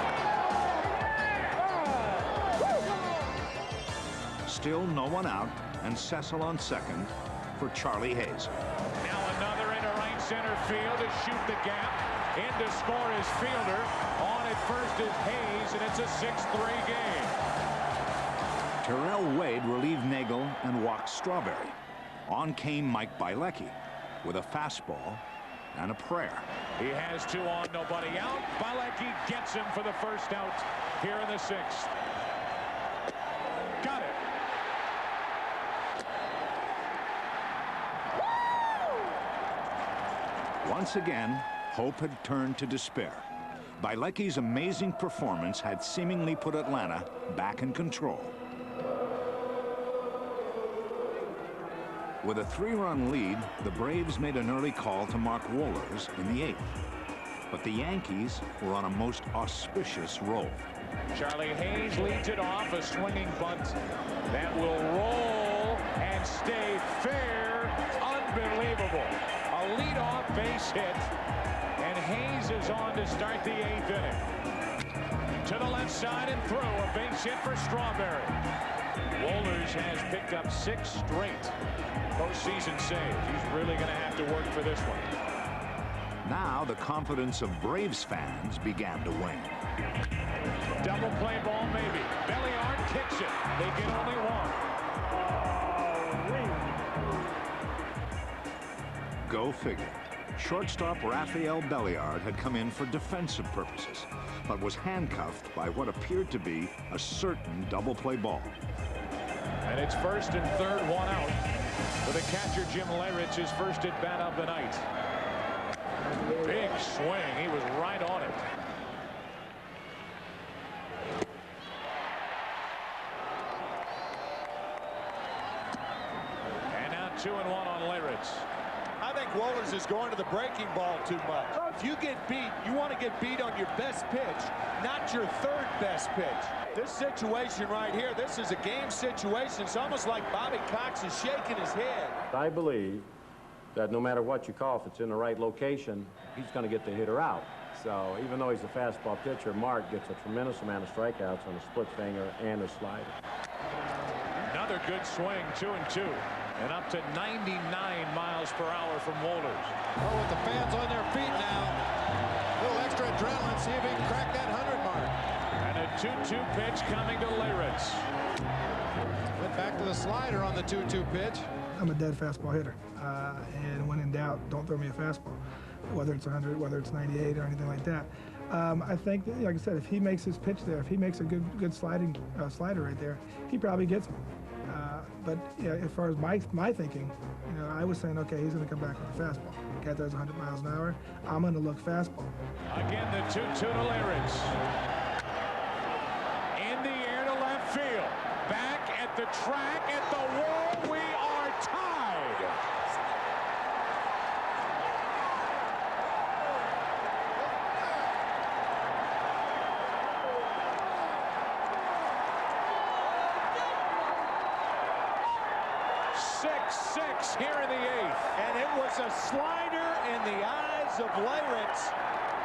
Still no one out, and Cecil on second for Charlie Hayes. Now another into right center field to shoot the gap. In to score is Fielder. On at first is Hayes, and it's a 6-3 game. Terrell Wade relieved Nagel and walked Strawberry. On came Mike Bielecki with a fastball and a prayer. He has 2 on, nobody out. Bielecki gets him for the first out here in the 6th. Got it. Once again, hope had turned to despair. Bielecki's amazing performance had seemingly put Atlanta back in control. With a 3-run lead, the Braves made an early call to Mark Wohlers in the 8th. But the Yankees were on a most auspicious roll. Charlie Hayes leads it off, a swinging bunt that will roll and stay fair. Unbelievable. A leadoff base hit, and Hayes is on to start the 8th inning. To the left side and through, a base hit for Strawberry. Wohlers has picked up 6 straight postseason saves. He's really going to have to work for this one. Now the confidence of Braves fans began to wane. Double play ball maybe. Belliard kicks it. They get only 1. Go figure. Shortstop Rafael Belliard had come in for defensive purposes, but was handcuffed by what appeared to be a certain double play ball. And it's first and third, 1 out. For the catcher, Jim Leyritz, his first at bat of the night. Big swing. He was right on it. And now 2-1 on Leyritz. I think Wohlers is going to the breaking ball too much. If you get beat, you want to get beat on your best pitch, not your 3rd best pitch. This situation right here, this is a game situation. It's almost like Bobby Cox is shaking his head. I believe that no matter what you call, if it's in the right location, he's going to get the hitter out. So even though he's a fastball pitcher, Mark gets a tremendous amount of strikeouts on a split finger and a slider. Another good swing, 2-2. And up to 99 miles per hour from Wohlers. Oh, with the fans on their feet now. A little extra adrenaline, see if he can crack that 100 mark. And a 2-2 pitch coming to Leyritz. Went back to the slider on the 2-2 pitch. I'm a dead fastball hitter. And when in doubt, don't throw me a fastball. Whether it's 100, whether it's 98 or anything like that. I think, like I said, if he makes his pitch there, if he makes a good slider right there, he probably gets me. But yeah, as far as my thinking, I was saying, okay, he's going to come back with a fastball. guy throws 100 miles an hour, I'm going to look fastball. Again, the 2-2 to Lyrics. In the air to left field. Back at the track, at the wall, we are tied. Here in the 8th. And it was a slider in the eyes of Lyrics.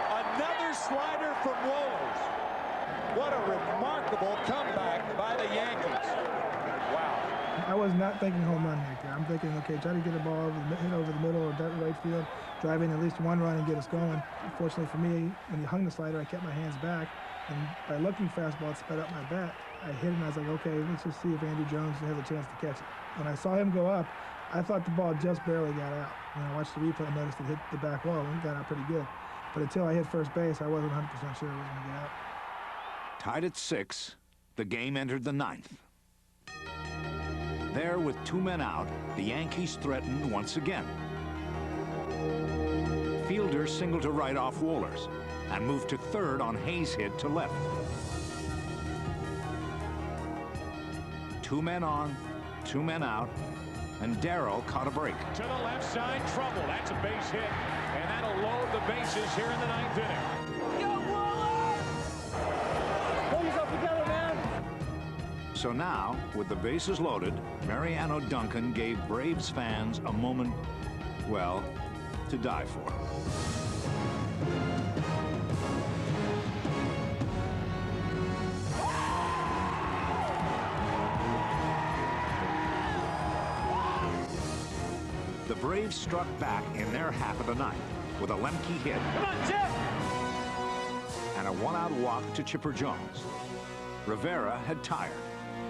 Another slider from Wohlers. What a remarkable comeback by the Yankees. Wow. I was not thinking home run right there. I'm thinking, okay, try to get the ball hit over the middle or right field, drive in at least one run and get us going. Unfortunately for me, when he hung the slider, I kept my hands back. And by looking fastball, it sped up my bat. I hit it and I was like, okay, let's just see if Andrew Jones has a chance to catch it. When I saw him go up, I thought the ball just barely got out. When I watched the replay, I noticed it hit the back wall and it got out pretty good. But until I hit first base, I wasn't 100% sure it was going to get out. Tied at 6, the game entered the 9th. There, with 2 men out, the Yankees threatened once again. Fielder singled to right off Wohlers and moved to third on Hayes' hit to left. 2 men on, 2 men out, and Darrell caught a break. To the left side, trouble. That's a base hit, and that'll load the bases here in the 9th inning. Go, Waller! Pull yourself together, man. So now, with the bases loaded, Mariano Duncan gave Braves fans a moment, well, to die for. The Braves struck back in their half of the 9th with a Lemke hit. Come on, Chip! And a 1-out walk to Chipper Jones. Rivera had tired,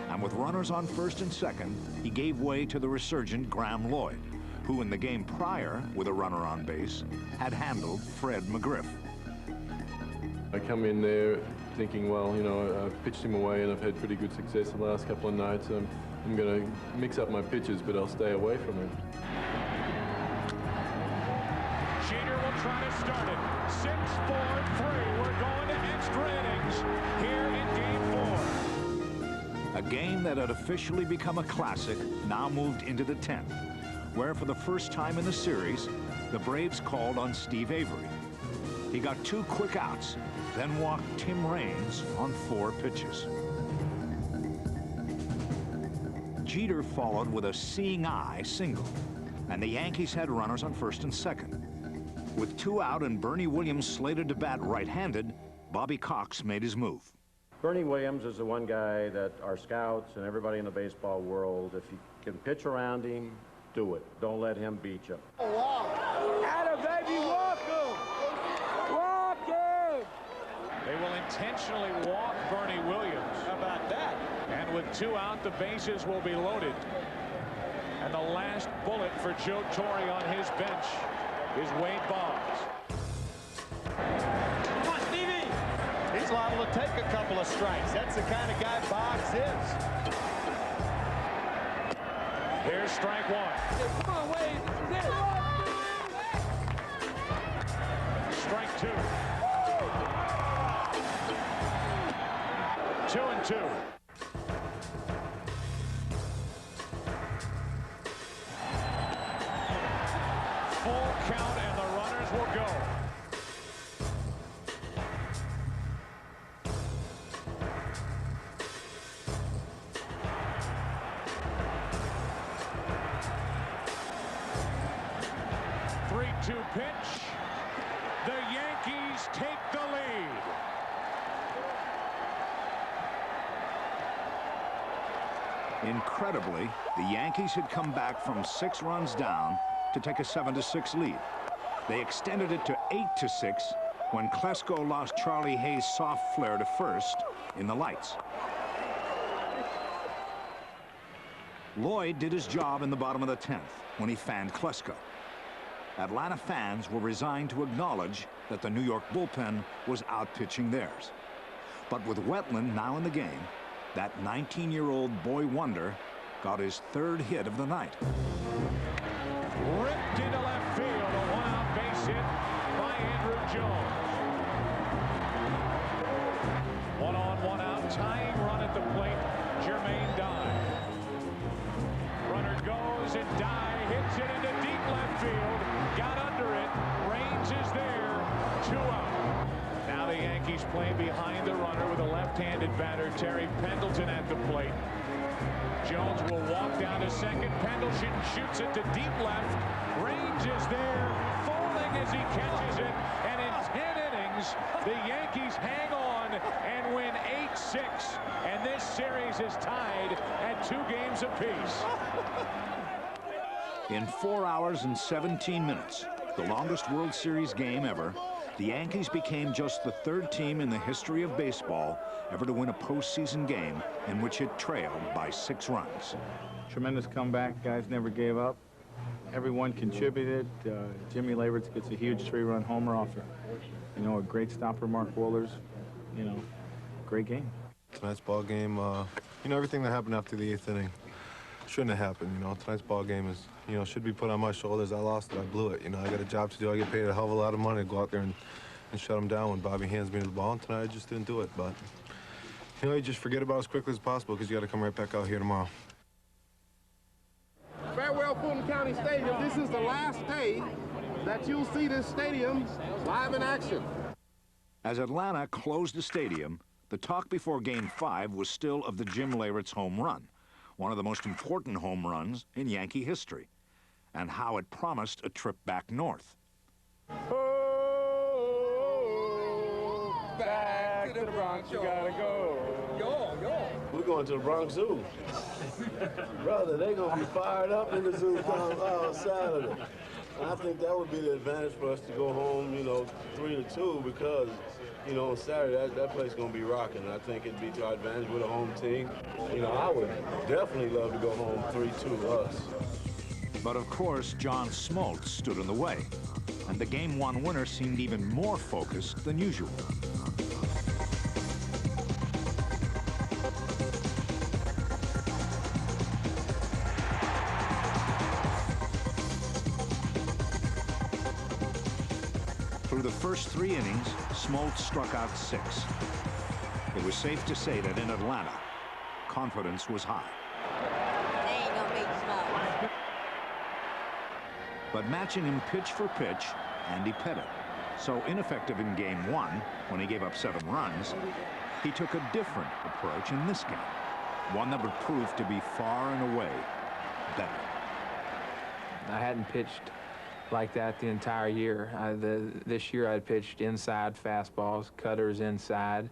and with runners on first and second, he gave way to the resurgent Graham Lloyd, who in the game prior, with a runner on base, had handled Fred McGriff. I come in there thinking, well, you know, I've pitched him away and I've had pretty good success the last couple of nights. I'm going to mix up my pitches, but I'll stay away from him. Jeter will try to start it. 6-4-3. We're going to extra innings here in Game 4. A game that had officially become a classic now moved into the 10th, where for the first time in the series, the Braves called on Steve Avery. He got 2 quick outs, then walked Tim Raines on 4 pitches. Jeter followed with a seeing eye single, and the Yankees had runners on first and second. With 2 out and Bernie Williams slated to bat right-handed, Bobby Cox made his move. Bernie Williams is the one guy that our scouts and everybody in the baseball world, if you can pitch around him, do it. Don't let him beat you. Atta baby, walk him! Walk him! They will intentionally walk Bernie Williams. How about that? And with 2 out, the bases will be loaded. And the last bullet for Joe Torre on his bench is Wade Boggs. Come on, Stevie! He's liable to take a couple of strikes. That's the kind of guy Boggs is. Here's strike 1. Come on, Wade, this is it! Strike 2. 2-2. Full count, and the runners will go. Pitch. The Yankees take the lead. Incredibly, the Yankees had come back from 6 runs down to take a 7-6 lead. They extended it to 8-6 when Klesko lost Charlie Hayes' soft flare to first in the lights. Lloyd did his job in the bottom of the 10th when he fanned Klesko. Atlanta fans were resigned to acknowledge that the New York bullpen was out-pitching theirs. But with Wetland now in the game, that 19-year-old boy wonder got his 3rd hit of the night. Ripped into left field, a 1-out tying run at the plate, Jermaine Dye. Runner goes and Dye hits it into deep left field. Got under it. Range is there. 2 out. Now the Yankees playing behind the runner with a left-handed batter, Terry Pendleton at the plate. Jones will walk down to second. Pendleton shoots it to deep left. Range is there. Falling as he catches it. And in 10 innings, the Yankees hang on and win 8-6. And this series is tied at 2 games apiece. In 4 hours and 17 minutes, the longest World Series game ever, the Yankees became just the 3rd team in the history of baseball ever to win a postseason game in which it trailed by 6 runs. Tremendous comeback. Guys never gave up. Everyone contributed. Jimmy Leyritz gets a huge 3-run homer off a great stopper, Mark Wohlers. Great game. Tonight's ball game, everything that happened after the 8th inning shouldn't have happened. Tonight's ball game is, should be put on my shoulders. I lost it. I blew it. I got a job to do. I get paid a hell of a lot of money to go out there and shut them down when Bobby hands me the ball. And tonight I just didn't do it. But, you just forget about it as quickly as possible because you got to come right back out here tomorrow. Farewell, Fulton County Stadium. This is the last day that you'll see this stadium live in action. As Atlanta closed the stadium, the talk before Game 5 was still of the Jim Leyritz home run, one of the most important home runs in Yankee history, and how it promised a trip back north. Oh, back to the Bronx, you gotta go. We're going to the Bronx Zoo. Brother, they're going to be fired up in the zoo come Saturday. I think that would be the advantage for us to go home, 3-2 because, on Saturday, that place is going to be rocking. I think it'd be to our advantage with a home team. I would definitely love to go home 3-2 us. But of course, John Smoltz stood in the way, and the Game 1 winner seemed even more focused than usual. Through the first 3 innings, Smoltz struck out 6. It was safe to say that in Atlanta, confidence was high. They ain't no big smoke. But matching him pitch for pitch, Andy Pettit, so ineffective in Game 1 when he gave up 7 runs, he took a different approach in this game, one that would prove to be far and away better. I hadn't pitched like that the entire year. This year I pitched inside fastballs, cutters inside,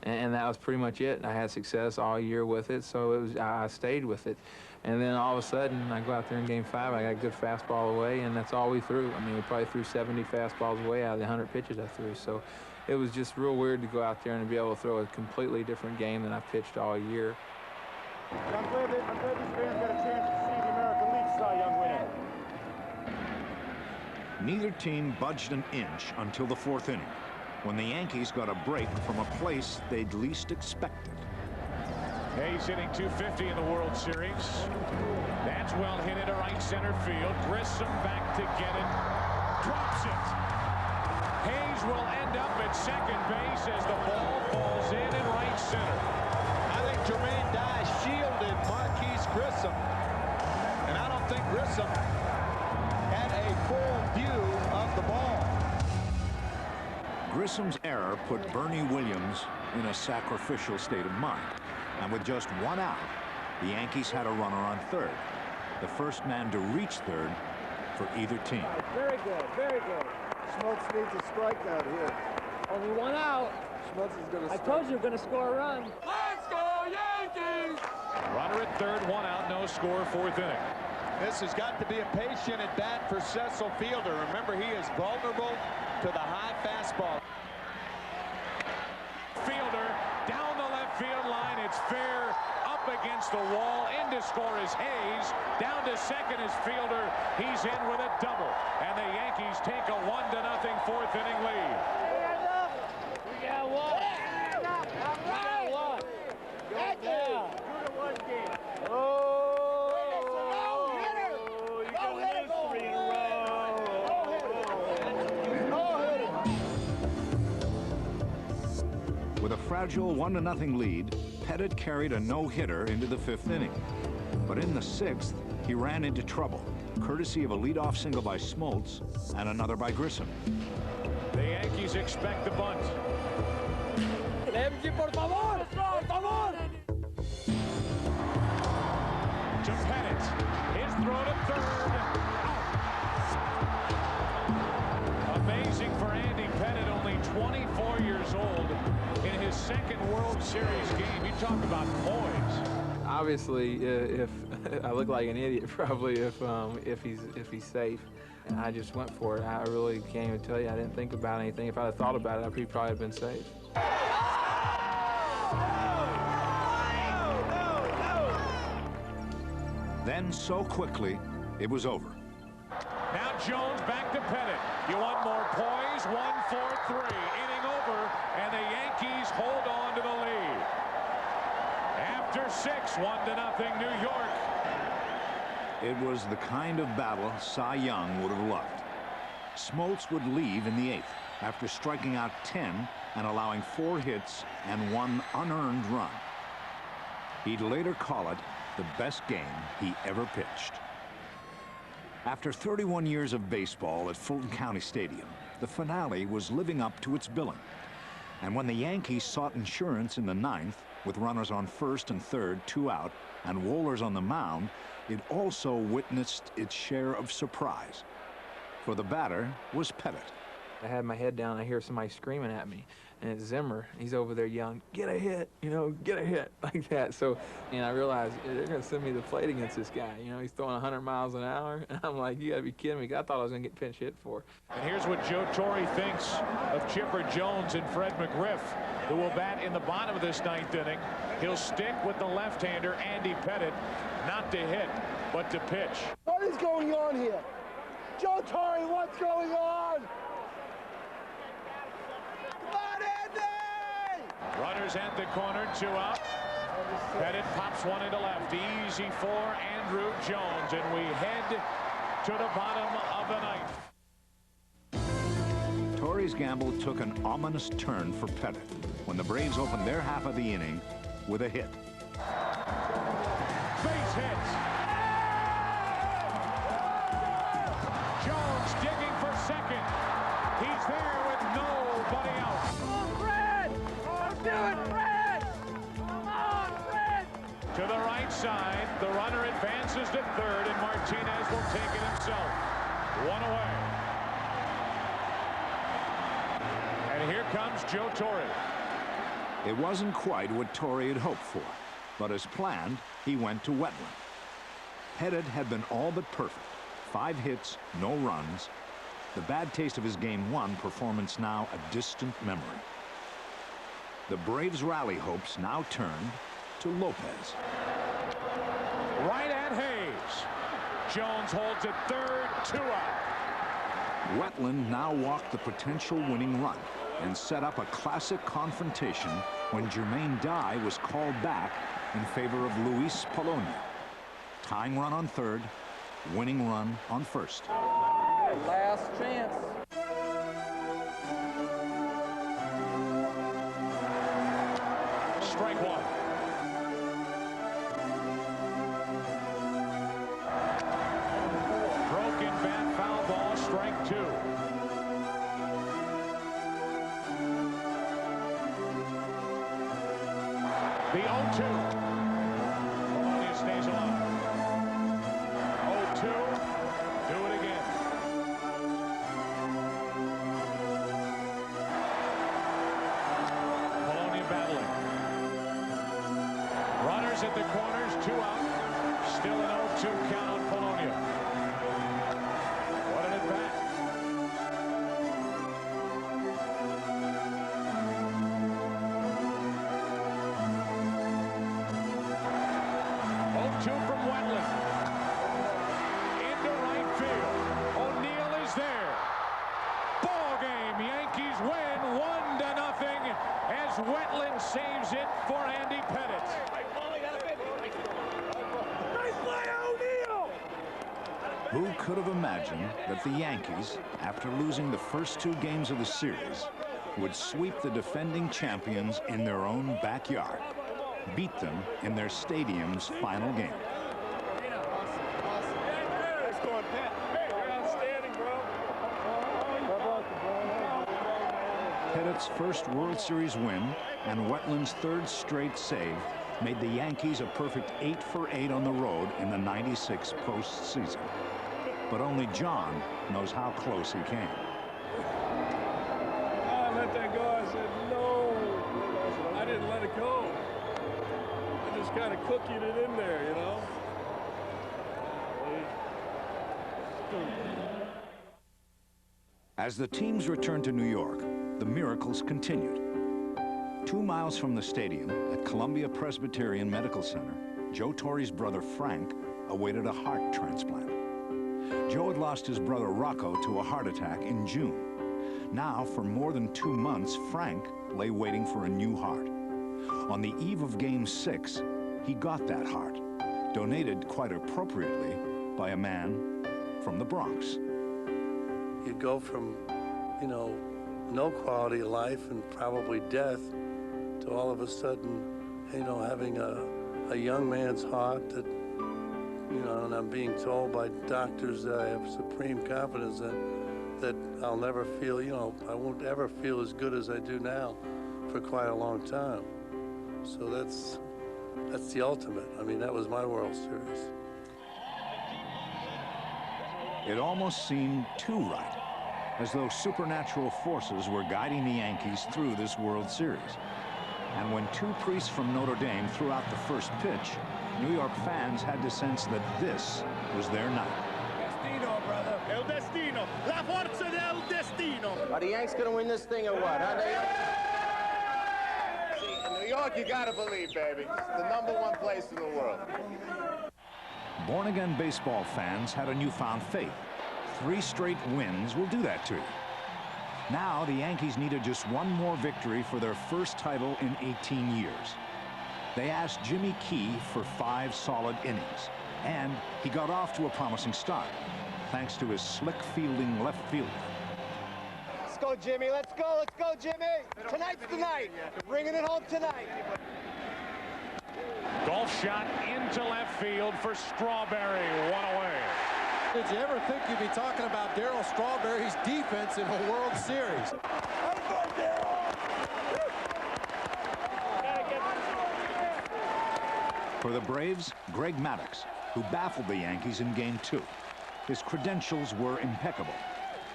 and that was pretty much it. I had success all year with it, so I stayed with it. And then all of a sudden, I go out there in Game 5, I got a good fastball away, and that's all we threw. I mean, we probably threw 70 fastballs away out of the 100 pitches I threw. So it was just real weird to go out there and be able to throw a completely different game than I've pitched all year. I'm glad these fans got a chance to see the American League Cy Young winner. Neither team budged an inch until the 4th inning, when the Yankees got a break from a place they'd least expected. Hayes hitting .250 in the World Series. That's well hit into right center field. Grissom back to get it. Drops it. Hayes will end up at second base as the ball falls in right center. I think Jermaine Dye shielded Marquise Grissom. And I don't think Grissom had a full view of the ball. Grissom's error put Bernie Williams in a sacrificial state of mind. And with just 1 out, the Yankees had a runner on third, the first man to reach third for either team. Very good, very good. Smoltz needs a strikeout here. Only 1 out. Smoltz is going to I told you we're going to score a run. Let's go, Yankees! Runner at third, 1 out, no score, 4th inning. This has got to be a patient at bat for Cecil Fielder. Remember, he is vulnerable to the high fastball. Fielder down the left field line. It's fair. Up against the wall. In to score is Hayes. Down to second is Fielder. He's in with a double. And the Yankees take a 1-0 4th inning lead. We got one. fragile 1-0 lead, Pettit carried a no-hitter into the 5th inning. But in the 6th, he ran into trouble, courtesy of a leadoff single by Smoltz and another by Grissom. The Yankees expect the bunt. Por favor, por favor. To Pettit. His throw to third. Out. Amazing for Andy Pettit, only 24 years old in his 2nd World Series game. You talk about poise. Obviously, if I look like an idiot, probably if he's safe. And I just went for it. I really can't even tell you. I didn't think about anything. If I had thought about it, I'd probably have been safe. Then, so quickly, it was over. Now Jones back to Pettit. You want more poise? 1-4-3. Inning over, and the Yankees hold on to the lead. After 6, 1-0 New York. It was the kind of battle Cy Young would have loved. Smoltz would leave in the 8th after striking out 10 and allowing 4 hits and 1 unearned run. He'd later call it the best game he ever pitched. After 31 years of baseball at Fulton County Stadium, the finale was living up to its billing. And when the Yankees sought insurance in the 9th, with runners on 1st and 3rd, 2 out, and Wohlers on the mound, it also witnessed its share of surprise. For the batter was Pettit. I had my head down, I hear somebody screaming at me, and it's Zimmer. He's over there yelling, "Get a hit, get a hit," like that. So, and I realized they're going to send me to the plate against this guy. He's throwing 100 miles an hour, and I'm like, you got to be kidding me. I thought I was going to get pinch hit for. And here's what Joe Torre thinks of Chipper Jones and Fred McGriff, who will bat in the bottom of this 9th inning. He'll stick with the left-hander, Andy Pettit, not to hit, but to pitch. What is going on here? Joe Torre, what's going on? Come on, Andy! Runners at the corner, 2 out. Pettit pops one into left. Easy for Andrew Jones, and we head to the bottom of the 9th. Torre's gamble took an ominous turn for Pettit when the Braves opened their half of the inning with a hit. Base hit. Jones digging for second. He's there with nobody out. Oh, Fred! Oh, do it, Fred! Come on, Fred! To the right side, the runner advances to 3rd, and Martinez will take it himself. 1 away. And here comes Joe Torre. It wasn't quite what Torre had hoped for, but as planned, he went to Wetland. Pettit had been all but perfect. 5 hits, no runs. The bad taste of his Game 1 performance now a distant memory. The Braves' rally hopes now turned to Lopez. Right at Hayes. Jones holds it 3rd, 2 out. Wetland now walked the potential winning run and set up a classic confrontation when Jermaine Dye was called back in favor of Luis Polonia. Tying run on 3rd, winning run on 1st. Last chance. Strike 1. Broken bat, foul ball, strike 2. The 0-2. Polonia stays alive. 0-2. Do it again. Polonia battling. Runners at the corners, 2 out. Still an 0-2 count on Polonia. What an at-bat. From Wetland into right field. O'Neill is there. Ball game. Yankees win 1-0 as Wetland saves it for Andy Pettit. Nice play, O'Neill! Who could have imagined that the Yankees, after losing the first 2 games of the series, would sweep the defending champions in their own backyard, beat them in their stadium's final game. Pettit's first World Series win and Wetland's third straight save made the Yankees a perfect 8 for 8 on the road in the '96 postseason. But only John knows how close he came. I let that go. I said, no. I didn't let it go. I just kind of cookied it in there, you know? As the teams returned to New York, the miracles continued. 2 miles from the stadium at Columbia Presbyterian Medical Center, Joe Torre's brother Frank awaited a heart transplant. Joe had lost his brother Rocco to a heart attack in June. Now, for more than 2 months, Frank lay waiting for a new heart. On the eve of Game 6, he got that heart, donated quite appropriately by a man from the Bronx. You go from, you know, no quality of life and probably death to all of a sudden, you know, having a young man's heart that, you know, and I'm being told by doctors that I have supreme confidence in, that I'll never feel, you know, I won't ever feel as good as I do now for quite a long time. So that's the ultimate. I mean, that was my World Series. It almost seemed too right, as though supernatural forces were guiding the Yankees through this World Series. And when 2 priests from Notre Dame threw out the first pitch, New York fans had to sense that this was their night. Destino, brother. El destino. La forza del destino. Are the Yanks going to win this thing or what? Huh? See, in New York, you got to believe, baby. It's the #1 place in the world. Born-again baseball fans had a newfound faith. 3 straight wins will do that to you. Now, the Yankees needed just 1 more victory for their first title in 18 years. They asked Jimmy Key for 5 solid innings, and he got off to a promising start, thanks to his slick fielding left fielder. Let's go, Jimmy. Let's go. Let's go, Jimmy. Tonight's the night. We're bringing it home tonight. Golf shot into left field for Strawberry. 1 away. Did you ever think you'd be talking about Darryl Strawberry's defense in a World Series? For the Braves, Greg Maddux, who baffled the Yankees in Game 2. His credentials were impeccable,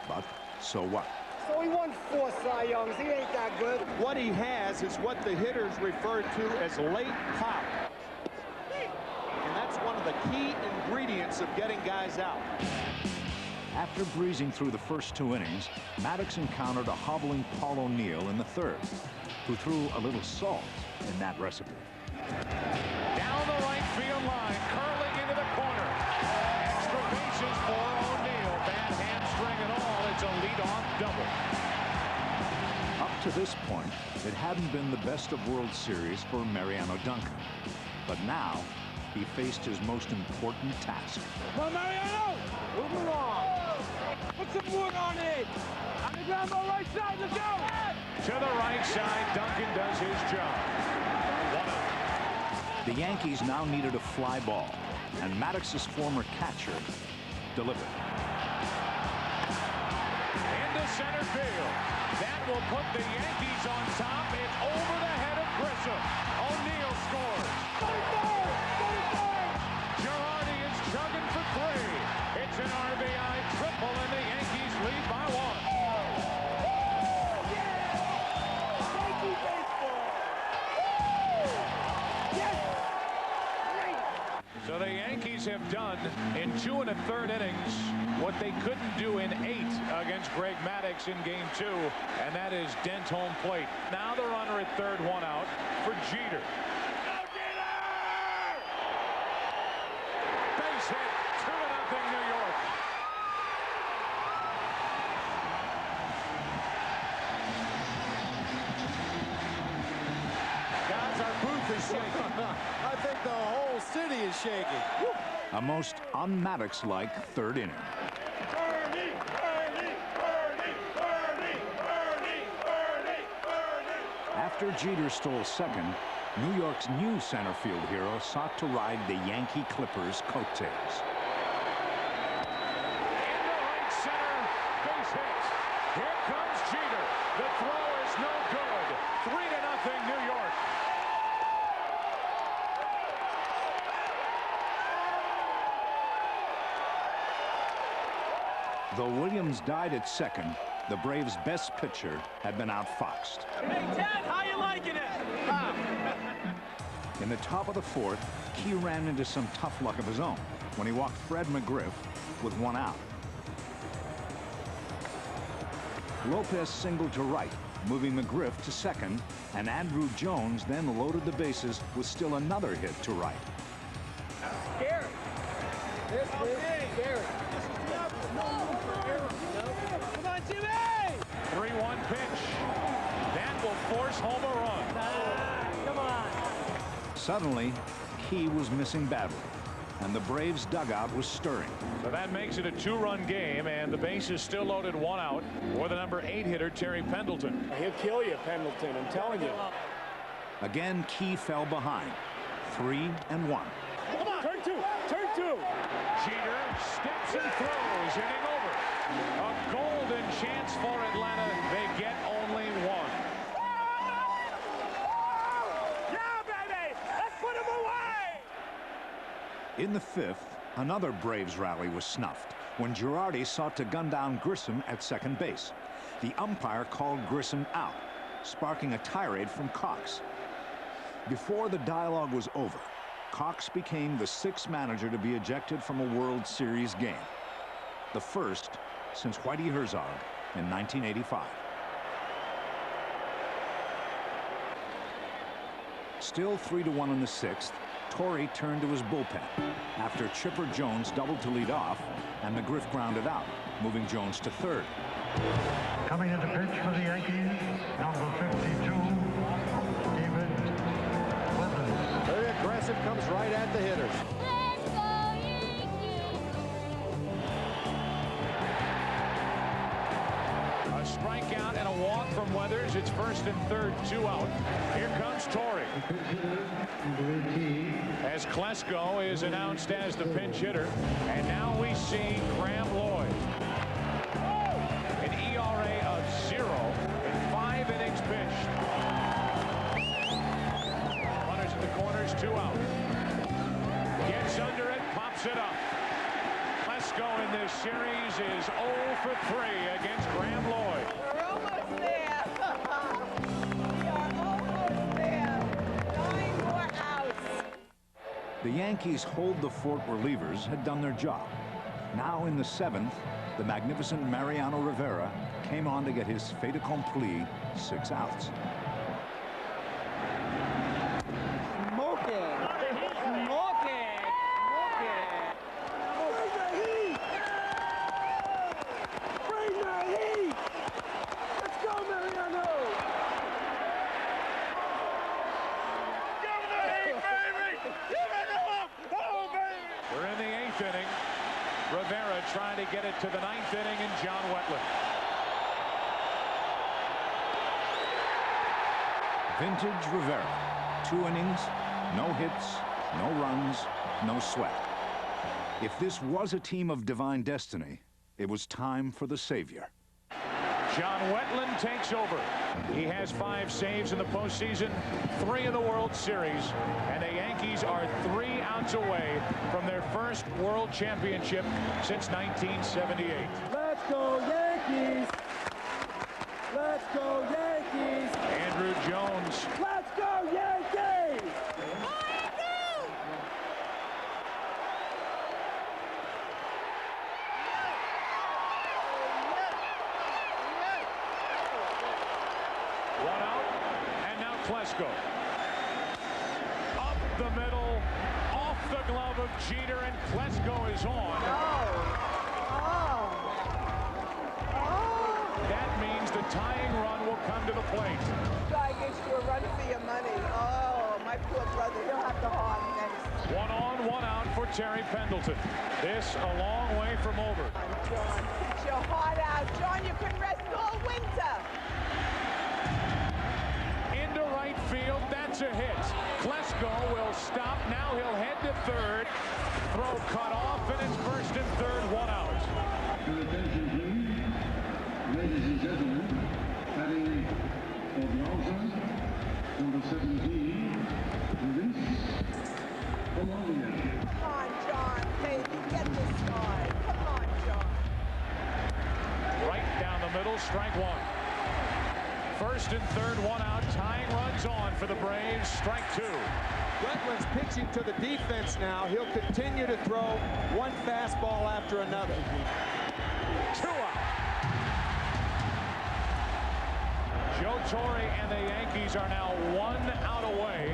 but so what? So he won 4 Cy Youngs. He ain't that good. What he has is what the hitters refer to as late pop. And that's one of the key ingredients of getting guys out. After breezing through the first 2 innings, Maddux encountered a hobbling Paul O'Neill in the 3rd, who threw a little salt in that recipe. Down the right field line, curling into the corner. Extra bases for O'Neill. Bad hamstring and all. It's a leadoff double. Up to this point, it hadn't been the best of World Series for Mariano Duncan. But now, he faced his most important task. Come on, Mariano! Move along. Put some wood on it. On the ground, on the right side. Let's go. To the right side, Duncan does his job. 1 out. The Yankees now needed a fly ball, and Maddox's former catcher delivered. Into center field. That will put the Yankees on top. It's over the head of Grissom. O'Neill scores. Girardi is chugging for 3. It's an RBI triple, and the Yankees lead by 1. So the Yankees have done in 2 1/3 innings what they couldn't do in 8 against Greg Maddux in Game 2, and that is dent home plate. Now the runner at 3rd, 1 out for Jeter. Base hit, 2-0 New York. Guys, our booth is shaking. I think the whole city is shaking. Woo. A most un-Maddux-like 3rd inning. Ernie, Ernie, Ernie, Ernie, Ernie, Ernie. After Jeter stole second, New York's new center field hero sought to ride the Yankee Clippers' coattails. Into right center, base hit. Here comes Jeter. The throw is no good. 3-0 New York. Though Williams died at second, the Braves' best pitcher had been outfoxed. Hey, Ted, how you liking it? In the top of the fourth, Key ran into some tough luck of his own when he walked Fred McGriff with one out. Lopez singled to right, moving McGriff to second, and Andrew Jones then loaded the bases with still another hit to right. Scary. This is scary. Come on, Jimmy! 3-1 pitch. That will force home a run. Come on. Suddenly, Key was missing badly, and the Braves' dugout was stirring. So that makes it a 2-run game, and the base is still loaded, one out for the number 8 hitter, Terry Pendleton. He'll kill you, Pendleton, I'm telling you. Again, Key fell behind. 3-1. Come on, turn two. Jeter steps and throws, inning over. A golden chance for Atlanta. They get only one. Yeah, baby! Let's put him away! In the fifth, another Braves rally was snuffed when Girardi sought to gun down Grissom at second base. The umpire called Grissom out, sparking a tirade from Cox. Before the dialogue was over, Cox became the 6th manager to be ejected from a World Series game, the first since Whitey Herzog in 1985. Still 3-1 in the 6th, Torrey turned to his bullpen after Chipper Jones doubled to lead off and McGriff grounded out, moving Jones to third. Coming into pitch for the Yankees, number 52, David Weathers. Very aggressive, comes right at the hitters. A strikeout and a walk from Weathers. It's first and third, 2 out. Here comes Torrey. As Klesko is announced as the pinch hitter. And now we see Graham Lloyd. An ERA of 0 in 5 innings pitched. Runners in the corners, 2 out. Gets under it, pops it up. Klesko in this series is 0 for 3 against Graham Lloyd. We're almost there. We are almost there. 9 more outs. The Yankees' hold the fort relievers had done their job. Now in the 7th, the magnificent Mariano Rivera came on to get his fait accompli, 6 outs. Rivera trying to get it to the 9th inning, and John Wetland. Vintage Rivera. 2 innings, no hits, no runs, no sweat. If this was a team of divine destiny, it was time for the savior. John Wetland takes over. He has 5 saves in the postseason, 3 in the World Series, and the Yankees are 3 outs away from their first World Championship since 1978. Let's go Yankees! Let's go Yankees! Andrew Jones. Let's go Yankees! Klesko. Up the middle, off the glove of Jeter, and Klesko is on. That means the tying run will come to the plate. Guy gives you a run for your money. Oh, my poor brother, he'll have the heart next. 1 on, 1 out for Terry Pendleton. This a long way from over. John, put your heart out. John, you can rest all winter. Into That's a hit. Klesko will stop. Now he'll head to third. Throw cut off, and it's first and third, 1 out. Your attention, please. Ladies and gentlemen, batting for Bronson, number 17, Vince Colombia. Come on, John. Hey, you get this guy. Come on, John. Right down the middle, strike one. First and third, 1 out. Tying runs on for the Braves. Strike two. Wetland's pitching to the defense now. He'll continue to throw one fastball after another. 2 out. Joe Torre and the Yankees are now 1 out away.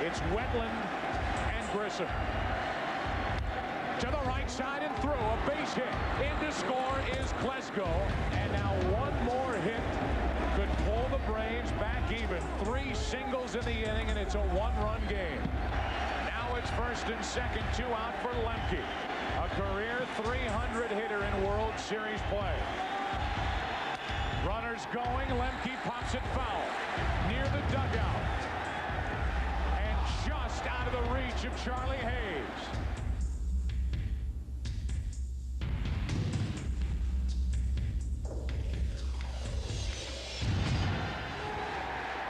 It's Wetland and Grissom. To the right side and through. A base hit. In to score is Klesko. And now one more hit could pull the Braves back even. 3 singles in the inning, and it's a 1-run game. Now it's first and second, 2 out for Lemke. A career 300 hitter in World Series play. Runners going. Lemke pops it foul. Near the dugout. And just out of the reach of Charlie Hayes.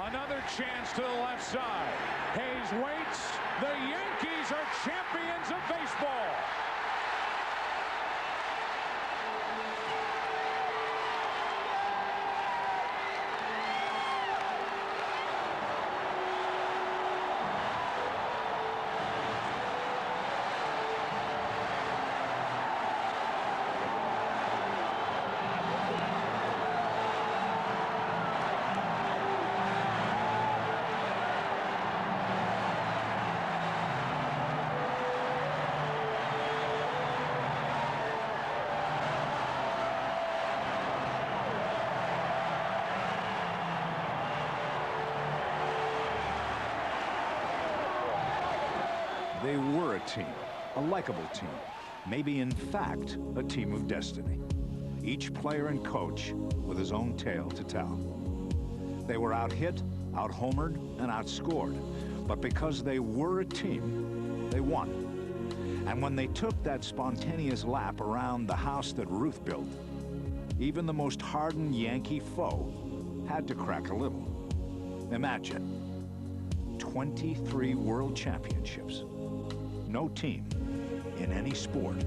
Another chance to the left side. Hayes waits. The Yankees are champions of baseball. They were a team, a likable team, maybe in fact a team of destiny. Each player and coach with his own tale to tell. They were out-hit, out-homered, and outscored, but because they were a team, they won. And when they took that spontaneous lap around the house that Ruth built, even the most hardened Yankee foe had to crack a little. Imagine 23 world championships. No team in any sport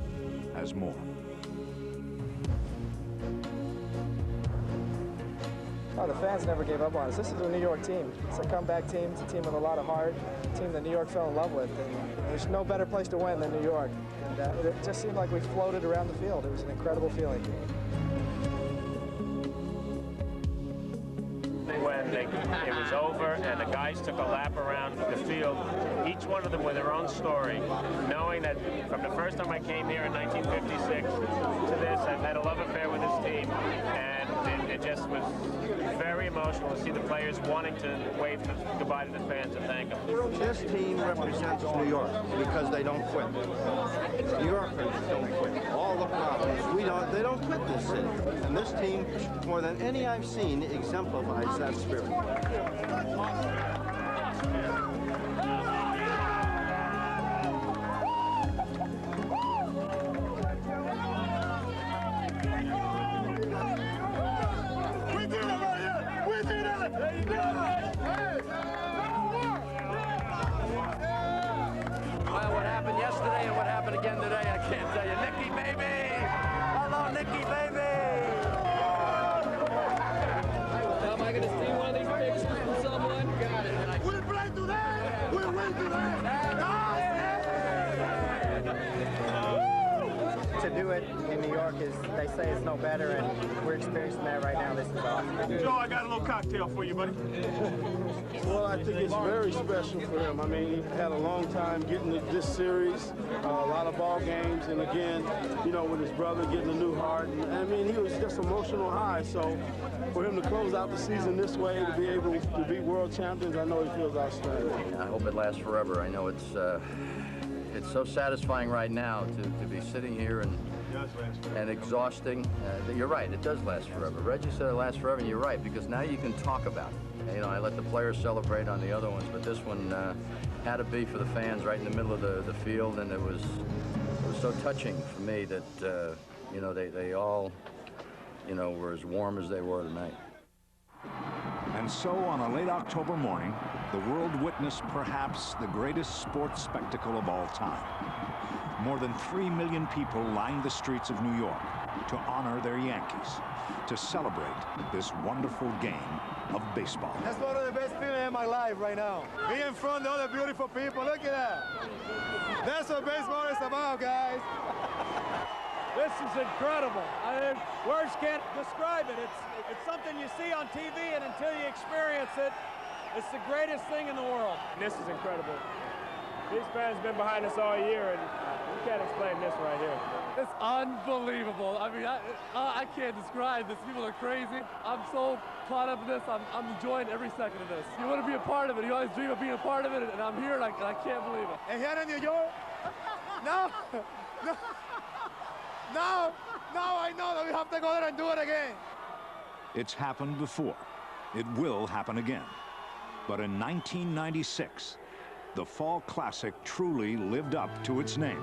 has more. Oh, the fans never gave up on us. This is a New York team. It's a comeback team. It's a team with a lot of heart, a team that New York fell in love with. And there's no better place to win than New York. And it just seemed like we floated around the field. It was an incredible feeling. When it was over and the guys took a lap around the field, each one of them with their own story, knowing that from the first time I came here in 1956 to this, I've had a love affair with this team, and it just was very emotional to see the players wanting to wave goodbye to the fans and thank them. This team represents New York because they don't quit. New Yorkers don't quit. All the problems, they don't quit this city. And this team, more than any I've seen, exemplifies that spirit. Well, what happened yesterday and what happened again today, I can't tell you. Nicky, baby! Hello, Nicky, baby! Am I going to steal one of these pictures from someone? Got it. We play today! We win today! To do it in New York is, they say it's no better, and we're experiencing that right now. This is awesome. Joe, I got a little cocktail for you, buddy. Well, I think it's very special for him. I mean, he had a long time getting this series, a lot of ball games, and again, you know, with his brother getting a new heart. And, I mean, he was just emotional high. So for him to close out the season this way, to be able to be world champions, I know he feels outstanding. I hope it lasts forever. I know it's so satisfying right now to be sitting here and exhausting. You're right, it does last forever. Reggie said it lasts forever, and you're right, because now you can talk about it. You know, I let the players celebrate on the other ones, but this one had to be for the fans right in the middle of the field, and it was so touching for me that, you know, they all, you know, were as warm as they were tonight. And so on a late October morning, the world witnessed perhaps the greatest sports spectacle of all time. More than 3 million people lined the streets of New York to honor their Yankees, to celebrate this wonderful game of baseball. That's one of the best feelings in my life right now. Being in front of all the beautiful people, look at that. That's what baseball is about, guys. This is incredible. Words can't describe it. It's something you see on TV, and until you experience it, it's the greatest thing in the world. This is incredible. These fans have been behind us all year, and you can't explain this right here. It's unbelievable. I mean, I can't describe this. People are crazy. I'm so caught up in this. I'm enjoying every second of this. You want to be a part of it. You always dream of being a part of it, and I'm here, and I can't believe it. And here in New York? No. I know that we have to go there and do it again. It's happened before. It will happen again. But in 1996, the Fall Classic truly lived up to its name.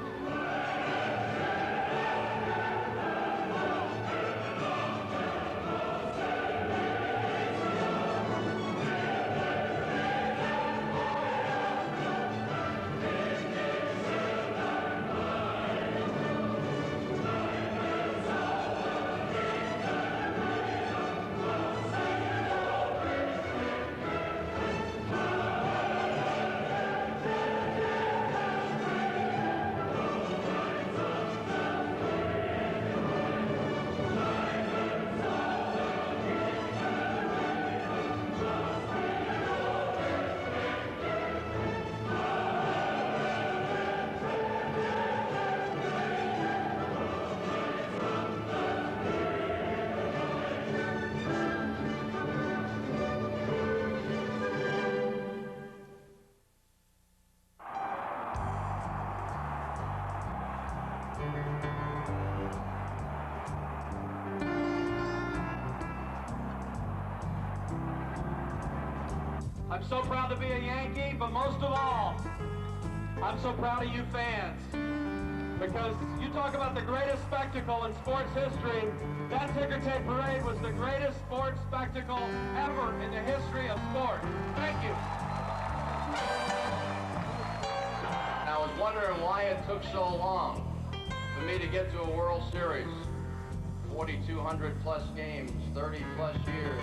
I'm so proud to be a Yankee, but most of all, I'm so proud of you fans. Because you talk about the greatest spectacle in sports history, that ticker tape parade was the greatest sports spectacle ever in the history of sport. Thank you. I was wondering why it took so long for me to get to a World Series. 4,200 plus games, 30 plus years.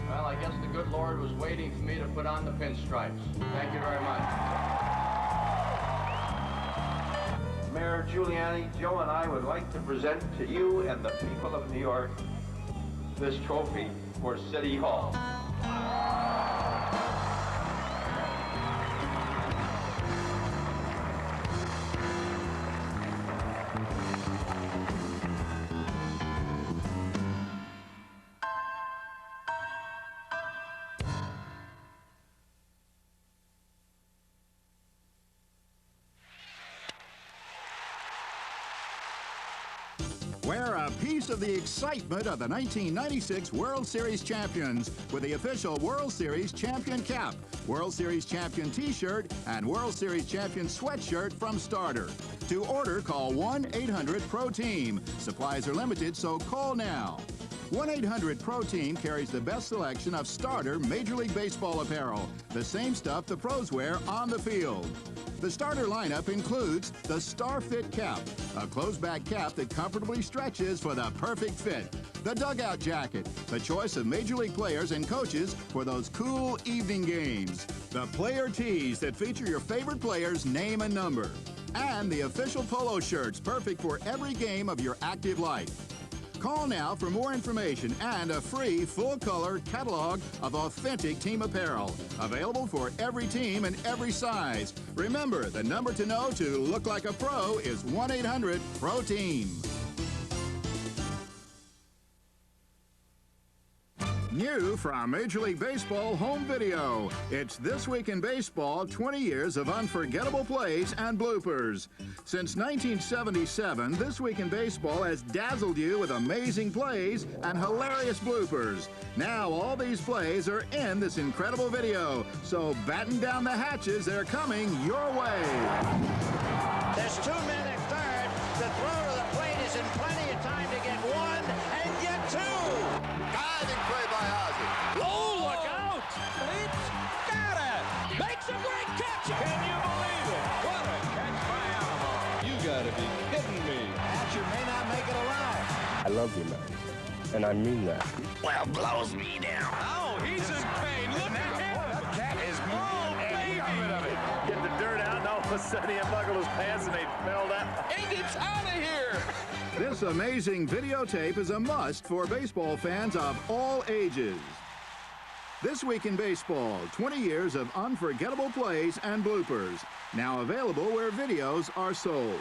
Well, I guess the good Lord was waiting for me to put on the pinstripes. Thank you very much. Mayor Giuliani, Joe and I would like to present to you and the people of New York this trophy for City Hall. We're a piece of the excitement of the 1996 World Series champions with the official World Series champion cap, World Series champion t-shirt, and World Series champion sweatshirt from Starter. To order, call 1-800-PRO-TEAM. Supplies are limited, so call now. 1-800-PRO-TEAM carries the best selection of Starter Major League Baseball apparel, the same stuff the pros wear on the field. The Starter lineup includes the Star Fit Cap, a closed-back cap that comfortably stretches for the perfect fit. The Dugout Jacket, the choice of Major League players and coaches for those cool evening games. The Player Tees that feature your favorite player's name and number. And the official polo shirts, perfect for every game of your active life. Call now for more information and a free full-color catalog of authentic team apparel. Available for every team and every size. Remember, the number to know to look like a pro is 1-800-PRO-TEAM. New from Major League Baseball Home Video. It's This Week in Baseball, 20 years of unforgettable plays and bloopers. Since 1977, This Week in Baseball has dazzled you with amazing plays and hilarious bloopers. Now all these plays are in this incredible video. So batten down the hatches, they're coming your way. There's 2 men at third. The throw to the plate is in plenty of time to get 1 and get 2. Diving play by Ozzie. Oh, look out! It's got it! Makes a great catch! Can you believe it? What a catch by Alamo! You gotta be kidding me. Catcher may not make it alive. I love you, man. And I mean that. Well, blows me down. Oh, he's in pain. Look at him! That cat is baby! Get the dirt out, and all of a sudden he unbuckled his pants and they fell down. And it's out of here! This amazing videotape is a must for baseball fans of all ages. This Week in Baseball, 20 years of unforgettable plays and bloopers. Now available where videos are sold.